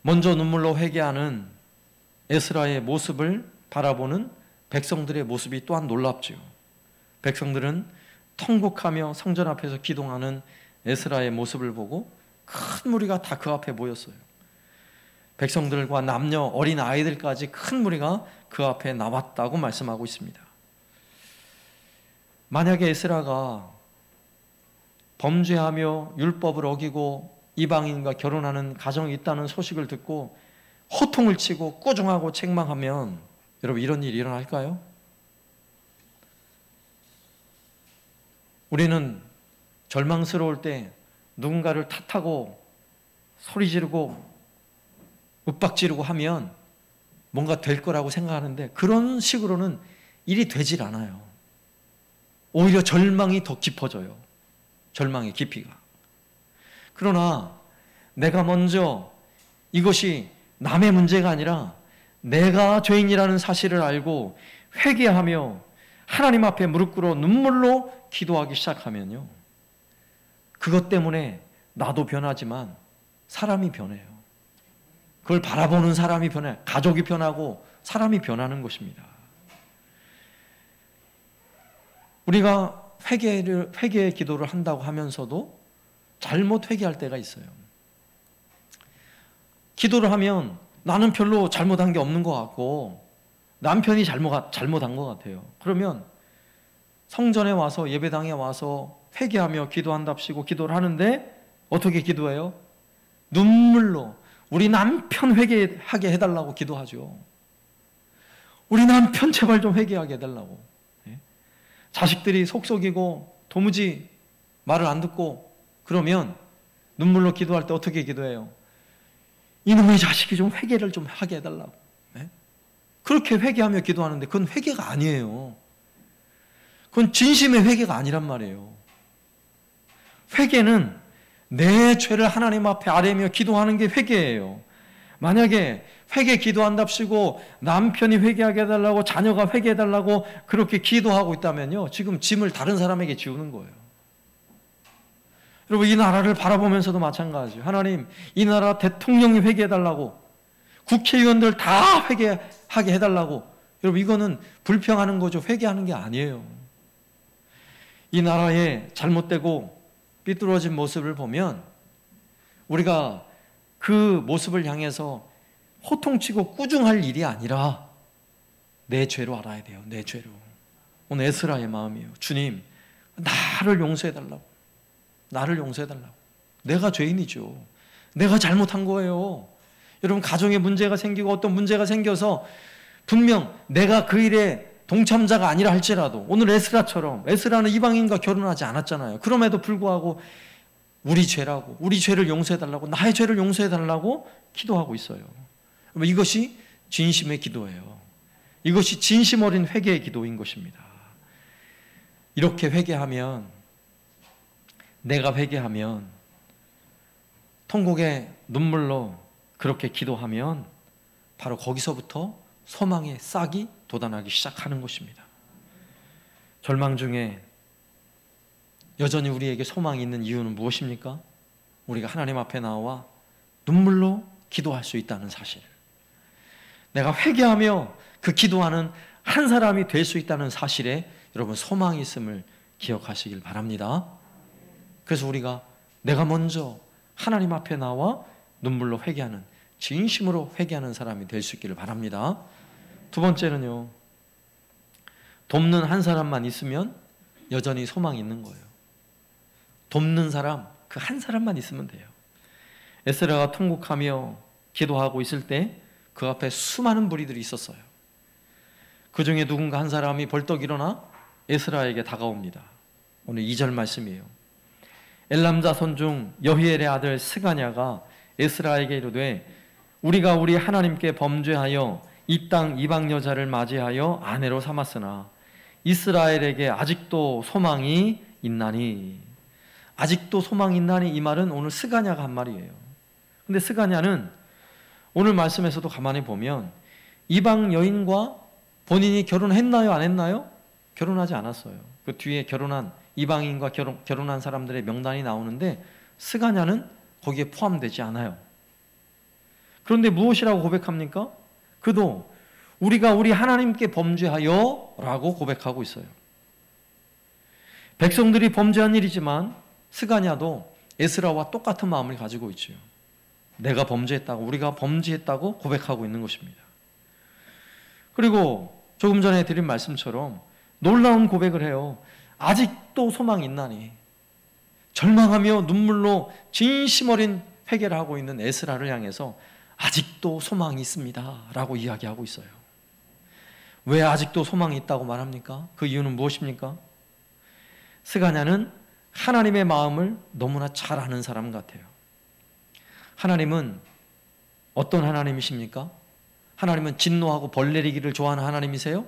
먼저 눈물로 회개하는 에스라의 모습을 바라보는 백성들의 모습이 또한 놀랍죠. 백성들은 통곡하며 성전 앞에서 기도하는 에스라의 모습을 보고 큰 무리가 다 그 앞에 모였어요. 백성들과 남녀, 어린 아이들까지 큰 무리가 그 앞에 나왔다고 말씀하고 있습니다. 만약에 에스라가 범죄하며 율법을 어기고 이방인과 결혼하는 가정이 있다는 소식을 듣고 호통을 치고 꾸중하고 책망하면 여러분 이런 일이 일어날까요? 우리는 절망스러울 때 누군가를 탓하고 소리 지르고 윽박지르고 하면 뭔가 될 거라고 생각하는데 그런 식으로는 일이 되질 않아요. 오히려 절망이 더 깊어져요. 절망의 깊이가. 그러나 내가 먼저 이것이 남의 문제가 아니라 내가 죄인이라는 사실을 알고 회개하며 하나님 앞에 무릎 꿇어 눈물로 기도하기 시작하면요 그것 때문에 나도 변하지만 사람이 변해요. 그걸 바라보는 사람이 변해, 가족이 변하고 사람이 변하는 것입니다. 우리가 회개의 기도를 한다고 하면서도 잘못 회개할 때가 있어요. 기도를 하면 나는 별로 잘못한 게 없는 것 같고 남편이 잘못한 것 같아요. 그러면 성전에 와서 예배당에 와서 회개하며 기도한답시고 기도를 하는데 어떻게 기도해요? 눈물로 우리 남편 회개하게 해달라고 기도하죠. 우리 남편 제발 좀 회개하게 해달라고. 자식들이 속속이고 도무지 말을 안 듣고 그러면 눈물로 기도할 때 어떻게 기도해요? 이놈의 자식이 좀 회개를 좀 하게 해달라고. 그렇게 회개하며 기도하는데 그건 회개가 아니에요. 그건 진심의 회개가 아니란 말이에요. 회개는 내 죄를 하나님 앞에 아뢰며 기도하는 게 회개예요. 만약에 회개 기도한답시고 남편이 회개하게 해달라고 자녀가 회개해달라고 그렇게 기도하고 있다면요, 지금 짐을 다른 사람에게 지우는 거예요. 여러분, 이 나라를 바라보면서도 마찬가지예요. 하나님, 이 나라 대통령이 회개해달라고, 국회의원들 다 회개하게 해달라고. 여러분, 이거는 불평하는 거죠. 회개하는 게 아니에요. 이 나라의 잘못되고 삐뚤어진 모습을 보면 우리가 그 모습을 향해서 호통치고 꾸중할 일이 아니라 내 죄로 알아야 돼요. 내 죄로. 오늘 에스라의 마음이에요. 주님, 나를 용서해달라고. 나를 용서해달라고. 내가 죄인이죠. 내가 잘못한 거예요. 여러분, 가정에 문제가 생기고 어떤 문제가 생겨서 분명 내가 그 일에 동참자가 아니라 할지라도 오늘 에스라처럼, 에스라는 이방인과 결혼하지 않았잖아요. 그럼에도 불구하고 우리 죄라고, 우리 죄를 용서해달라고, 나의 죄를 용서해달라고 기도하고 있어요. 이것이 진심의 기도예요. 이것이 진심 어린 회개의 기도인 것입니다. 이렇게 회개하면, 내가 회개하면, 통곡의 눈물로 그렇게 기도하면 바로 거기서부터 소망의 싹이 돋아나기 시작하는 것입니다. 절망 중에 여전히 우리에게 소망이 있는 이유는 무엇입니까? 우리가 하나님 앞에 나와 눈물로 기도할 수 있다는 사실, 내가 회개하며 그 기도하는 한 사람이 될 수 있다는 사실에 여러분 소망이 있음을 기억하시길 바랍니다. 그래서 우리가 내가 먼저 하나님 앞에 나와 눈물로 회개하는, 진심으로 회개하는 사람이 될 수 있기를 바랍니다. 두 번째는요, 돕는 한 사람만 있으면 여전히 소망이 있는 거예요. 돕는 사람, 그 한 사람만 있으면 돼요. 에스라가 통곡하며 기도하고 있을 때 그 앞에 수많은 무리들이 있었어요. 그 중에 누군가 한 사람이 벌떡 일어나 에스라에게 다가옵니다. 오늘 2절 말씀이에요. 엘람 자손 중 여히엘의 아들 스가냐가 에스라에게 이르되 우리가 우리 하나님께 범죄하여 이 땅 이방 여자를 맞이하여 아내로 삼았으나 이스라엘에게 아직도 소망이 있나니. 아직도 소망이 있나니, 이 말은 오늘 스가냐가 한 말이에요. 근데 스가냐는 오늘 말씀에서도 가만히 보면 이방 여인과 본인이 결혼했나요? 안 했나요? 결혼하지 않았어요. 그 뒤에 결혼한 이방인과 결혼한 사람들의 명단이 나오는데 스가냐는 거기에 포함되지 않아요. 그런데 무엇이라고 고백합니까? 그도 우리가 우리 하나님께 범죄하여 라고 고백하고 있어요. 백성들이 범죄한 일이지만 스가냐도 에스라와 똑같은 마음을 가지고 있죠. 내가 범죄했다고, 우리가 범죄했다고 고백하고 있는 것입니다. 그리고 조금 전에 드린 말씀처럼 놀라운 고백을 해요. 아직도 소망이 있나니. 절망하며 눈물로 진심 어린 회개를 하고 있는 에스라를 향해서 아직도 소망이 있습니다 라고 이야기하고 있어요. 왜 아직도 소망이 있다고 말합니까? 그 이유는 무엇입니까? 스가냐는 하나님의 마음을 너무나 잘 아는 사람 같아요. 하나님은 어떤 하나님이십니까? 하나님은 진노하고 벌 내리기를 좋아하는 하나님이세요?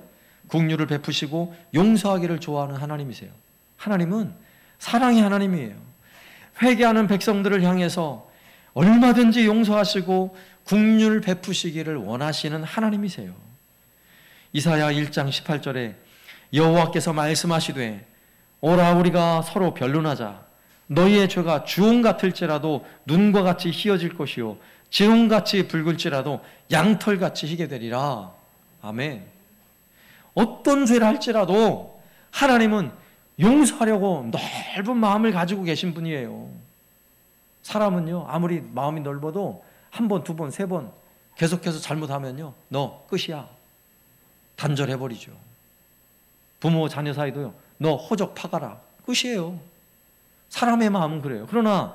긍휼을 베푸시고 용서하기를 좋아하는 하나님이세요. 하나님은 사랑의 하나님이에요. 회개하는 백성들을 향해서 얼마든지 용서하시고 긍휼을 베푸시기를 원하시는 하나님이세요. 이사야 1장 18절에 여호와께서 말씀하시되 오라 우리가 서로 변론하자. 너희의 죄가 주홍 같을지라도 눈과 같이 희어질 것이요 지홍같이 붉을지라도 양털같이 희게 되리라. 아멘. 어떤 죄를 할지라도 하나님은 용서하려고 넓은 마음을 가지고 계신 분이에요. 사람은요, 아무리 마음이 넓어도 한 번, 두 번, 세 번 계속해서 잘못하면요, 너 끝이야. 단절해버리죠. 부모 자녀 사이도요, 너 호적 파가라. 끝이에요. 사람의 마음은 그래요. 그러나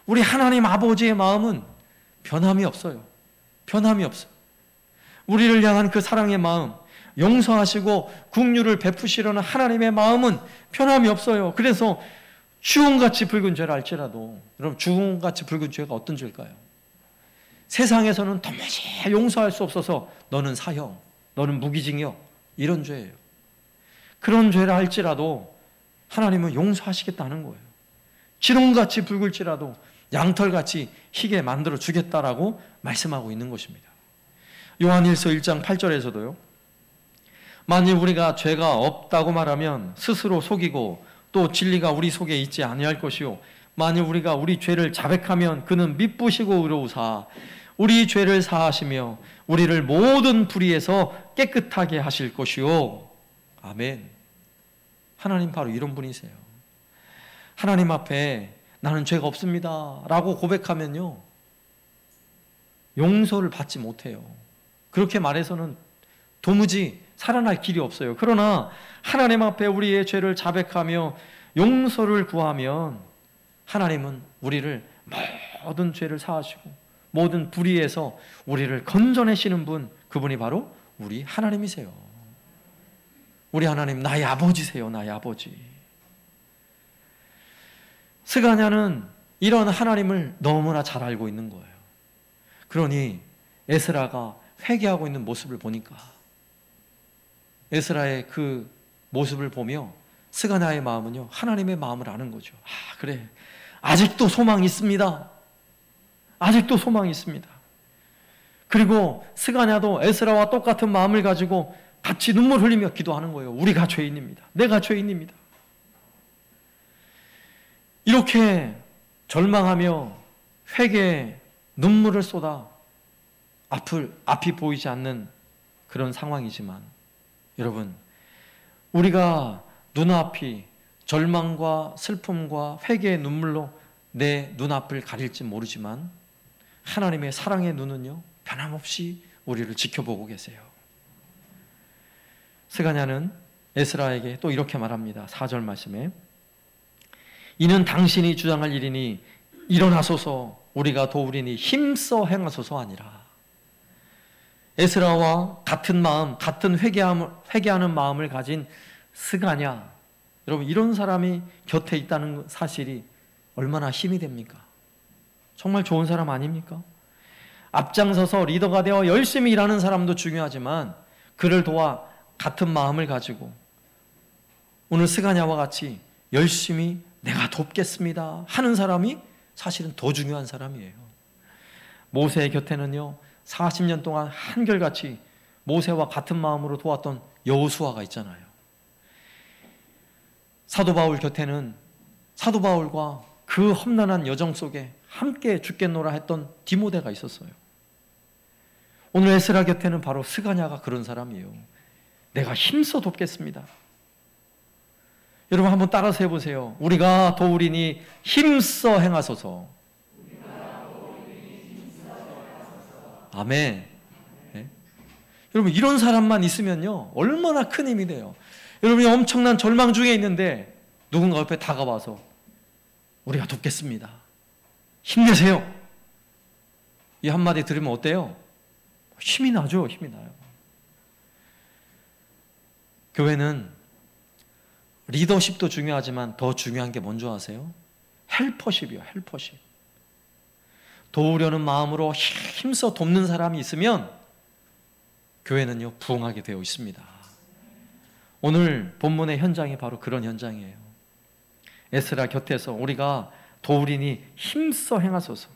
우리 하나님 아버지의 마음은 변함이 없어요. 변함이 없어요. 우리를 향한 그 사랑의 마음, 용서하시고 긍휼을 베푸시려는 하나님의 마음은 변함이 없어요. 그래서 주홍같이 붉은 죄를 알지라도, 여러분, 주홍같이 붉은 죄가 어떤 죄일까요? 세상에서는 도무지 용서할 수 없어서 너는 사형, 너는 무기징역, 이런 죄예요. 그런 죄를 알지라도 하나님은 용서하시겠다는 거예요. 지롱같이 붉을지라도 양털같이 희게 만들어 주겠다라고 말씀하고 있는 것입니다. 요한일서 1장 8절에서도요, 만일 우리가 죄가 없다고 말하면 스스로 속이고 또 진리가 우리 속에 있지 아니할 것이요, 만일 우리가 우리 죄를 자백하면 그는 미쁘시고 의로우사 우리 죄를 사하시며 우리를 모든 불의에서 깨끗하게 하실 것이요. 아멘. 하나님 바로 이런 분이세요. 하나님 앞에 나는 죄가 없습니다 라고 고백하면요, 용서를 받지 못해요. 그렇게 말해서는 도무지 살아날 길이 없어요. 그러나 하나님 앞에 우리의 죄를 자백하며 용서를 구하면 하나님은 우리를 모든 죄를 사하시고 모든 불의에서 우리를 건져내시는 분, 그분이 바로 우리 하나님이세요. 우리 하나님 나의 아버지세요. 나의 아버지. 스가냐는 이런 하나님을 너무나 잘 알고 있는 거예요. 그러니 에스라가 회개하고 있는 모습을 보니까, 에스라의 그 모습을 보며 스가냐의 마음은요, 하나님의 마음을 아는 거죠. 아, 그래, 아직도 소망이 있습니다. 아직도 소망이 있습니다. 그리고 스가냐도 에스라와 똑같은 마음을 가지고 같이 눈물 흘리며 기도하는 거예요. 우리가 죄인입니다. 내가 죄인입니다. 이렇게 절망하며 회개에 눈물을 쏟아 앞이 보이지 않는 그런 상황이지만, 여러분, 우리가 눈앞이 절망과 슬픔과 회개의 눈물로 내 눈앞을 가릴지 모르지만 하나님의 사랑의 눈은요, 변함없이 우리를 지켜보고 계세요. 스가냐는 에스라에게 또 이렇게 말합니다. 4절 말씀에, 이는 당신이 주장할 일이니 일어나소서 우리가 도우리니 힘써 행하소서 아니라. 에스라와 같은 마음, 같은 회개하는 마음을 가진 스가냐, 여러분, 이런 사람이 곁에 있다는 사실이 얼마나 힘이 됩니까? 정말 좋은 사람 아닙니까? 앞장서서 리더가 되어 열심히 일하는 사람도 중요하지만 그를 도와 같은 마음을 가지고 오늘 스가냐와 같이 열심히 내가 돕겠습니다 하는 사람이 사실은 더 중요한 사람이에요. 모세의 곁에는요, 40년 동안 한결같이 모세와 같은 마음으로 도왔던 여호수아가 있잖아요. 사도 바울 곁에는 사도 바울과 그 험난한 여정 속에 함께 죽겠노라 했던 디모데가 있었어요. 오늘 에스라 곁에는 바로 스가냐가 그런 사람이에요. 내가 힘써 돕겠습니다. 여러분, 한번 따라서 해보세요. 우리가 도우리니 힘써 행하소서. 아멘. 네? 여러분, 이런 사람만 있으면요, 얼마나 큰 힘이 돼요. 여러분이 엄청난 절망 중에 있는데 누군가 옆에 다가와서 우리가 돕겠습니다, 힘내세요, 이 한마디 들으면 어때요? 힘이 나죠. 힘이 나요. 교회는 리더십도 중요하지만 더 중요한 게 뭔지 아세요? 헬퍼십이요. 헬퍼십. 도우려는 마음으로 힘써 돕는 사람이 있으면 교회는요, 부흥하게 되어 있습니다. 오늘 본문의 현장이 바로 그런 현장이에요. 에스라 곁에서 우리가 도우리니 힘써 행하소서.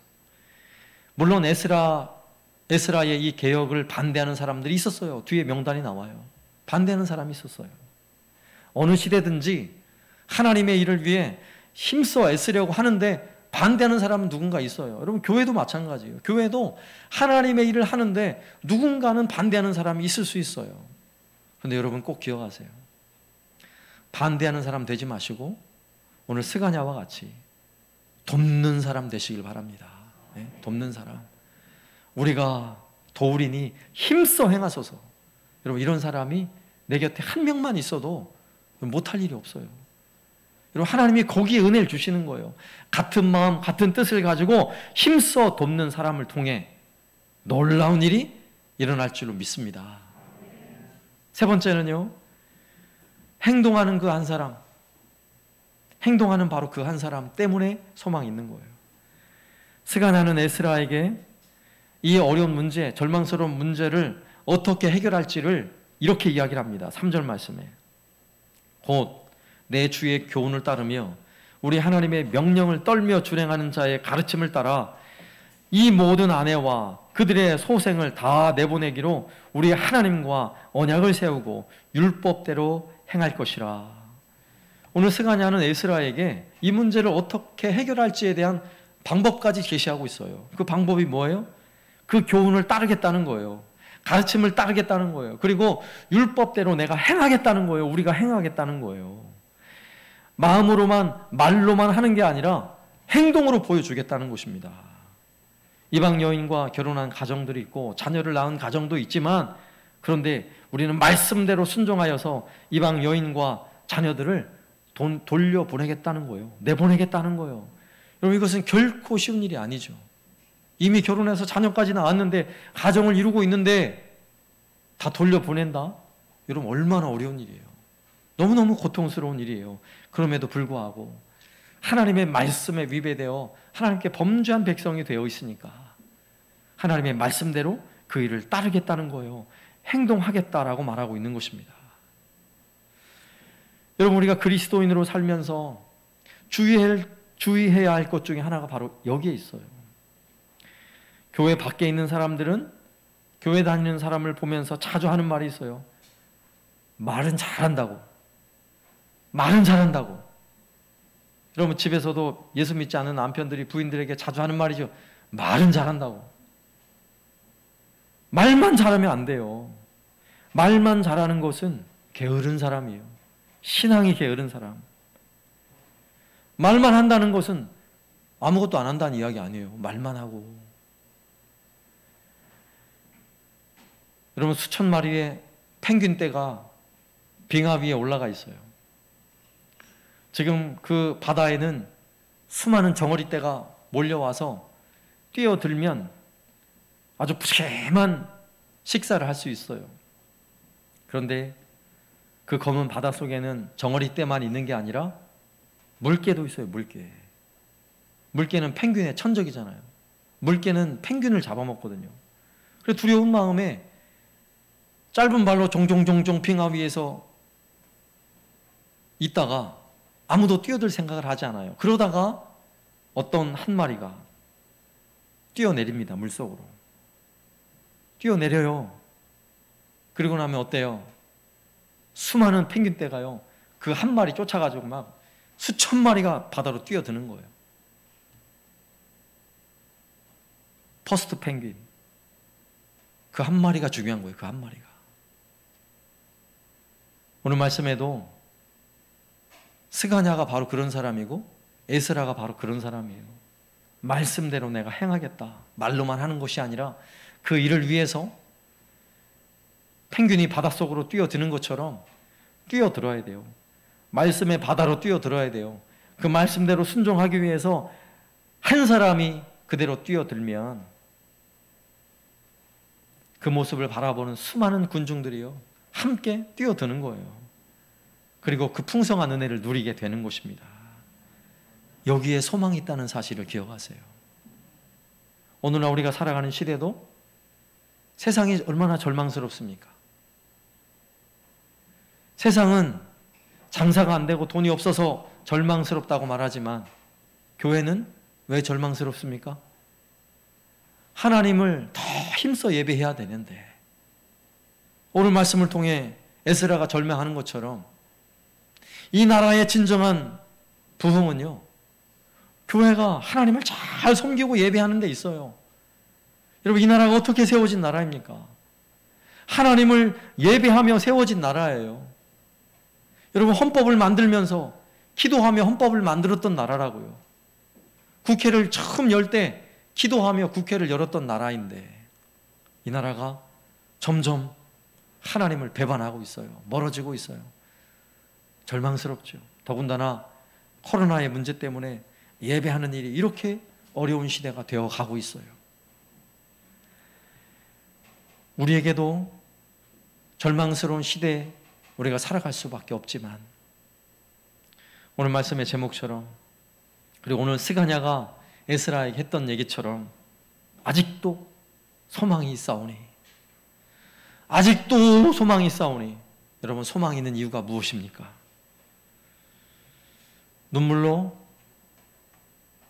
물론 에스라의 이 개혁을 반대하는 사람들이 있었어요. 뒤에 명단이 나와요. 반대하는 사람이 있었어요. 어느 시대든지 하나님의 일을 위해 힘써 애쓰려고 하는데 반대하는 사람은 누군가 있어요. 여러분, 교회도 마찬가지예요. 교회도 하나님의 일을 하는데 누군가는 반대하는 사람이 있을 수 있어요. 그런데 여러분 꼭 기억하세요. 반대하는 사람 되지 마시고 오늘 스가냐와 같이 돕는 사람 되시길 바랍니다. 네? 돕는 사람. 우리가 도우리니 힘써 행하소서. 여러분, 이런 사람이 내 곁에 한 명만 있어도 못할 일이 없어요. 여러분, 하나님이 거기에 은혜를 주시는 거예요. 같은 마음, 같은 뜻을 가지고 힘써 돕는 사람을 통해 놀라운 일이 일어날 줄로 믿습니다. 세 번째는요, 행동하는 그 한 사람, 행동하는 바로 그 한 사람 때문에 소망이 있는 거예요. 스가냐는 에스라에게 이 어려운 문제, 절망스러운 문제를 어떻게 해결할지를 이렇게 이야기를 합니다. 3절 말씀에 곧 내 주의 교훈을 따르며 우리 하나님의 명령을 떨며 준행하는 자의 가르침을 따라 이 모든 아내와 그들의 소생을 다 내보내기로 우리 하나님과 언약을 세우고 율법대로 행할 것이라. 오늘 스가냐는 에스라에게 이 문제를 어떻게 해결할지에 대한 방법까지 제시하고 있어요. 그 방법이 뭐예요? 그 교훈을 따르겠다는 거예요. 가르침을 따르겠다는 거예요. 그리고 율법대로 내가 행하겠다는 거예요. 우리가 행하겠다는 거예요. 마음으로만, 말로만 하는 게 아니라 행동으로 보여주겠다는 것입니다. 이방 여인과 결혼한 가정들이 있고 자녀를 낳은 가정도 있지만, 그런데 우리는 말씀대로 순종하여서 이방 여인과 자녀들을 돌려보내겠다는 거예요. 내보내겠다는 거예요. 여러분, 이것은 결코 쉬운 일이 아니죠. 이미 결혼해서 자녀까지 낳았는데, 가정을 이루고 있는데 다 돌려보낸다? 여러분, 얼마나 어려운 일이에요. 너무너무 고통스러운 일이에요. 그럼에도 불구하고 하나님의 말씀에 위배되어 하나님께 범죄한 백성이 되어 있으니까 하나님의 말씀대로 그 일을 따르겠다는 거예요. 행동하겠다라고 말하고 있는 것입니다. 여러분, 우리가 그리스도인으로 살면서 주의해야 할 것 중에 하나가 바로 여기에 있어요. 교회 밖에 있는 사람들은 교회 다니는 사람을 보면서 자주 하는 말이 있어요. 말은 잘한다고. 말은 잘한다고. 여러분, 집에서도 예수 믿지 않는 남편들이 부인들에게 자주 하는 말이죠. 말은 잘한다고. 말만 잘하면 안 돼요. 말만 잘하는 것은 게으른 사람이에요. 신앙이 게으른 사람. 말만 한다는 것은 아무것도 안 한다는 이야기 아니에요. 말만 하고. 여러분, 수천 마리의 펭귄 떼가 빙하 위에 올라가 있어요. 지금 그 바다에는 수많은 정어리 떼가 몰려와서 뛰어들면 아주 푸짐한 식사를 할 수 있어요. 그런데 그 검은 바다 속에는 정어리 떼만 있는 게 아니라 물개도 있어요. 물개. 물개는 펭귄의 천적이잖아요. 물개는 펭귄을 잡아먹거든요. 그래서 두려운 마음에 짧은 발로 종종종종 빙하 위에서 있다가 아무도 뛰어들 생각을 하지 않아요. 그러다가 어떤 한 마리가 뛰어내립니다. 물속으로. 뛰어내려요. 그리고 나면 어때요? 수많은 펭귄 떼가요, 그 한 마리 쫓아가지고 막 수천 마리가 바다로 뛰어드는 거예요. 퍼스트 펭귄. 그 한 마리가 중요한 거예요. 그 한 마리가. 오늘 말씀에도 스가냐가 바로 그런 사람이고 에스라가 바로 그런 사람이에요. 말씀대로 내가 행하겠다. 말로만 하는 것이 아니라 그 일을 위해서 펭귄이 바닷속으로 뛰어드는 것처럼 뛰어들어야 돼요. 말씀의 바다로 뛰어들어야 돼요. 그 말씀대로 순종하기 위해서 한 사람이 그대로 뛰어들면 그 모습을 바라보는 수많은 군중들이요, 함께 뛰어드는 거예요. 그리고 그 풍성한 은혜를 누리게 되는 것입니다. 여기에 소망이 있다는 사실을 기억하세요. 오늘날 우리가 살아가는 시대도 세상이 얼마나 절망스럽습니까? 세상은 장사가 안 되고 돈이 없어서 절망스럽다고 말하지만 교회는 왜 절망스럽습니까? 하나님을 더 힘써 예배해야 되는데, 오늘 말씀을 통해 에스라가 절망하는 것처럼 이 나라의 진정한 부흥은요, 교회가 하나님을 잘 섬기고 예배하는 데 있어요. 여러분, 이 나라가 어떻게 세워진 나라입니까? 하나님을 예배하며 세워진 나라예요. 여러분, 헌법을 만들면서 기도하며 헌법을 만들었던 나라라고요. 국회를 처음 열 때 기도하며 국회를 열었던 나라인데 이 나라가 점점 하나님을 배반하고 있어요. 멀어지고 있어요. 절망스럽죠. 더군다나 코로나의 문제 때문에 예배하는 일이 이렇게 어려운 시대가 되어 가고 있어요. 우리에게도 절망스러운 시대에 우리가 살아갈 수밖에 없지만 오늘 말씀의 제목처럼, 그리고 오늘 스가냐가 에스라에게 했던 얘기처럼 아직도 소망이 있사오니, 아직도 소망이 있사오니, 여러분, 소망이 있는 이유가 무엇입니까? 눈물로,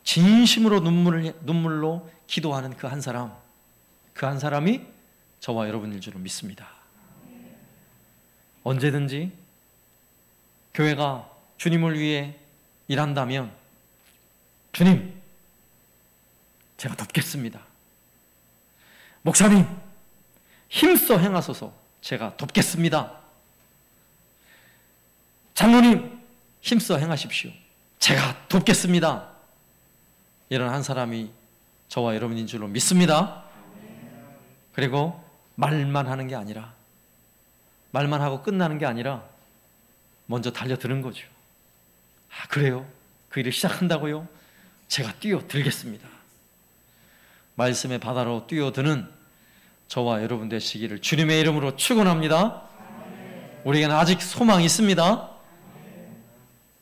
진심으로 눈물로 기도하는 그 한 사람, 그 한 사람이 저와 여러분일 줄로 믿습니다. 언제든지 교회가 주님을 위해 일한다면, 주님, 제가 돕겠습니다. 목사님, 힘써 행하소서, 제가 돕겠습니다. 장로님, 힘써 행하십시오, 제가 돕겠습니다. 이런 한 사람이 저와 여러분인 줄로 믿습니다. 그리고 말만 하는 게 아니라, 말만 하고 끝나는 게 아니라 먼저 달려드는 거죠. 아, 그래요? 그 일을 시작한다고요? 제가 뛰어들겠습니다. 말씀의 바다로 뛰어드는 저와 여러분 되시기를 주님의 이름으로 축원합니다. 우리에게는 아직 소망이 있습니다.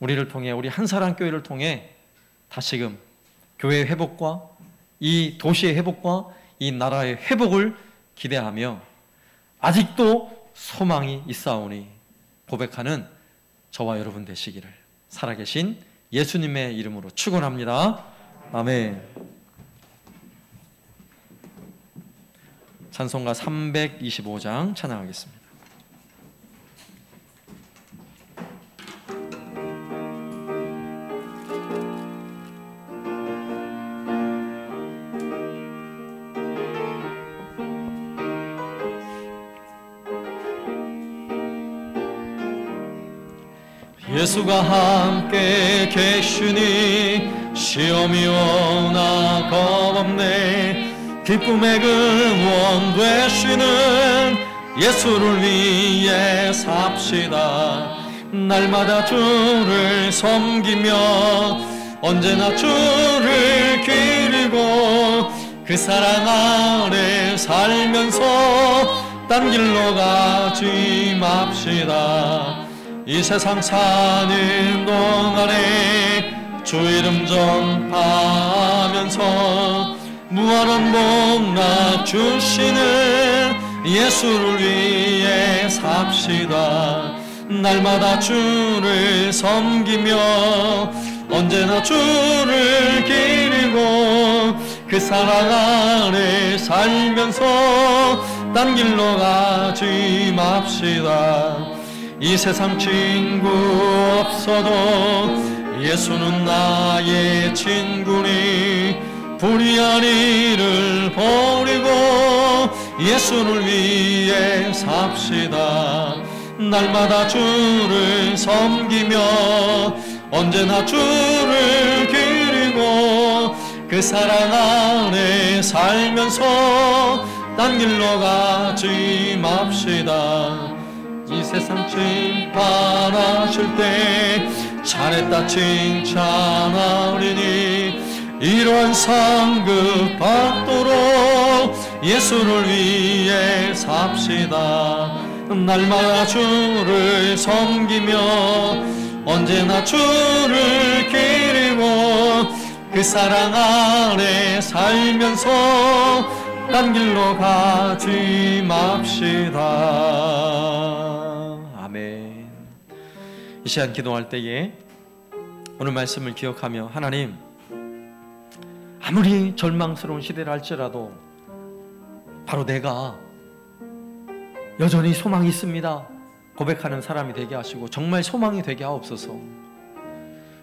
우리를 통해, 우리 한사랑 교회를 통해 다시금 교회의 회복과 이 도시의 회복과 이 나라의 회복을 기대하며 아직도 소망이 있사오니 고백하는 저와 여러분 되시기를 살아계신 예수님의 이름으로 축원합니다. 아멘. 찬송가 325장 찬양하겠습니다. 예수가 함께 계시니 시험이 오나 겁없네. 기쁨의 근원 되시는 예수를 위해 삽시다. 날마다 주를 섬기며 언제나 주를 기리고 그 사랑 아래 살면서 딴 길로 가지 맙시다. 이 세상 사는 동안에 주 이름 전파하면서 무한한 복락 주시는 예수를 위해 삽시다. 날마다 주를 섬기며 언제나 주를 기리고 그 사랑 아래 살면서 딴 길로 가지 맙시다. 이 세상 친구 없어도 예수는 나의 친구니 불의한 일을 버리고 예수를 위해 삽시다. 날마다 주를 섬기며 언제나 주를 기리고 그 사랑 안에 살면서 딴 길로 가지 맙시다. 이 세상 심판하실 때 잘했다 칭찬하리니 이러한 상급 받도록 예수를 위해 삽시다. 날마다 주를 섬기며 언제나 주를 기리고 그 사랑 안에 살면서 딴 길로 가지 맙시다. 아멘. 이 시간 기도할 때에 오늘 말씀을 기억하며 하나님, 아무리 절망스러운 시대를 할지라도 바로 내가 여전히 소망이 있습니다 고백하는 사람이 되게 하시고 정말 소망이 되게 하옵소서.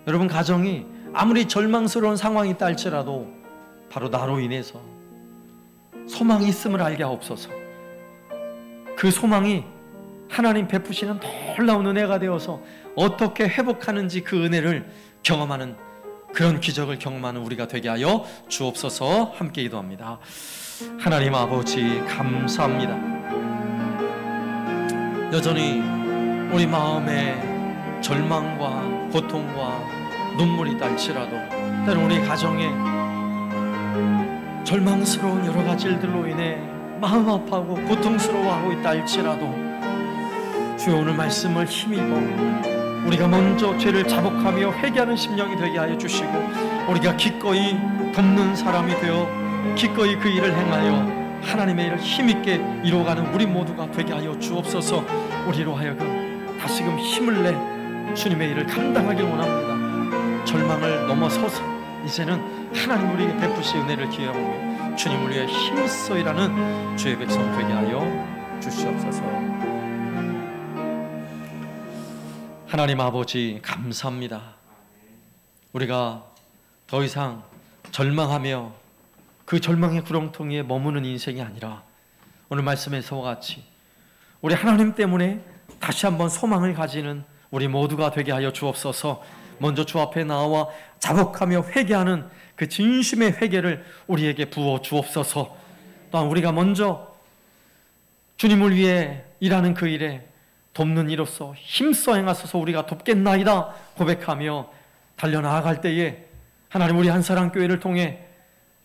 여러분 가정이 아무리 절망스러운 상황이 있다 할지라도 바로 나로 인해서 소망이 있음을 알게 하옵소서. 그 소망이 하나님 베푸시는 놀라운 은혜가 되어서 어떻게 회복하는지 그 은혜를 경험하는, 그런 기적을 경험하는 우리가 되게 하여 주옵소서. 함께 기도합니다. 하나님 아버지 감사합니다. 여전히 우리 마음에 절망과 고통과 눈물이 날지라도, 때로 우리 가정에 절망스러운 여러 가지 일들로 인해 마음 아파하고 고통스러워하고 있다 할지라도, 주여 오늘 말씀을 힘입어 우리가 먼저 죄를 자복하며 회개하는 심령이 되게 하여 주시고, 우리가 기꺼이 돕는 사람이 되어 기꺼이 그 일을 행하여 하나님의 일을 힘있게 이루어가는 우리 모두가 되게 하여 주옵소서. 우리로 하여금 다시금 힘을 내 주님의 일을 감당하길 원합니다. 절망을 넘어서서 이제는 하나님 우리에게 베푸실 은혜를 기억하며 주님을 위해 힘써 일하는 주의 백성 되게 하여 주시옵소서. 하나님 아버지 감사합니다. 우리가 더 이상 절망하며 그 절망의 구렁텅이에 머무는 인생이 아니라, 오늘 말씀에서와 같이 우리 하나님 때문에 다시 한번 소망을 가지는 우리 모두가 되게 하여 주옵소서. 먼저 주 앞에 나와 자복하며 회개하는 그 진심의 회개를 우리에게 부어 주옵소서. 또한 우리가 먼저 주님을 위해 일하는 그 일에 돕는 이로서 힘써 행하소서 우리가 돕겠나이다 고백하며 달려나아갈 때에 하나님 우리 한사랑교회를 통해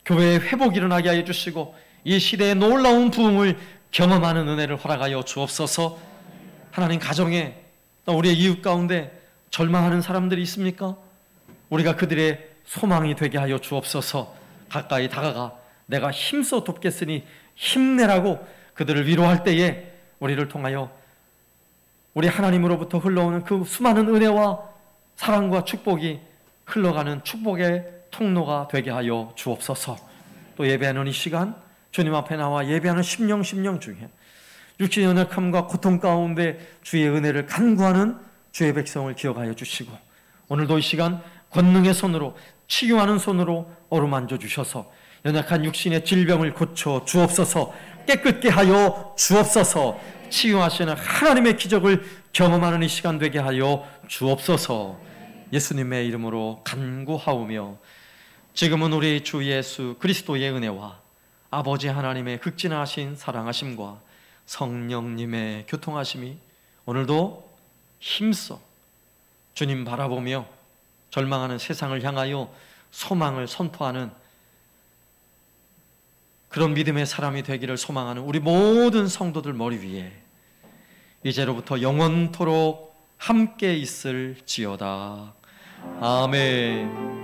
교회의 회복이 일어나게 하여 주시고 이 시대의 놀라운 부흥을 경험하는 은혜를 허락하여 주옵소서. 하나님 가정에 또 우리의 이웃 가운데 절망하는 사람들이 있습니까? 우리가 그들의 소망이 되게 하여 주옵소서. 가까이 다가가 내가 힘써 돕겠으니 힘내라고 그들을 위로할 때에 우리를 통하여 우리 하나님으로부터 흘러오는 그 수많은 은혜와 사랑과 축복이 흘러가는 축복의 통로가 되게 하여 주옵소서. 또 예배하는 이 시간 주님 앞에 나와 예배하는 심령 중에 육신의 연약함과 고통 가운데 주의 은혜를 간구하는 주의 백성을 기억하여 주시고, 오늘도 이 시간 권능의 손으로 치유하는 손으로 어루만져 주셔서 연약한 육신의 질병을 고쳐 주옵소서. 깨끗게 하여 주옵소서. 치유하시는 하나님의 기적을 경험하는 이 시간 되게 하여 주옵소서. 예수님의 이름으로 간구하오며, 지금은 우리 주 예수 그리스도의 은혜와 아버지 하나님의 극진하신 사랑하심과 성령님의 교통하심이 오늘도 힘써 주님 바라보며 절망하는 세상을 향하여 소망을 선포하는 그런 믿음의 사람이 되기를 소망하는 우리 모든 성도들 머리 위에 이제로부터 영원토록 함께 있을지어다. 아멘.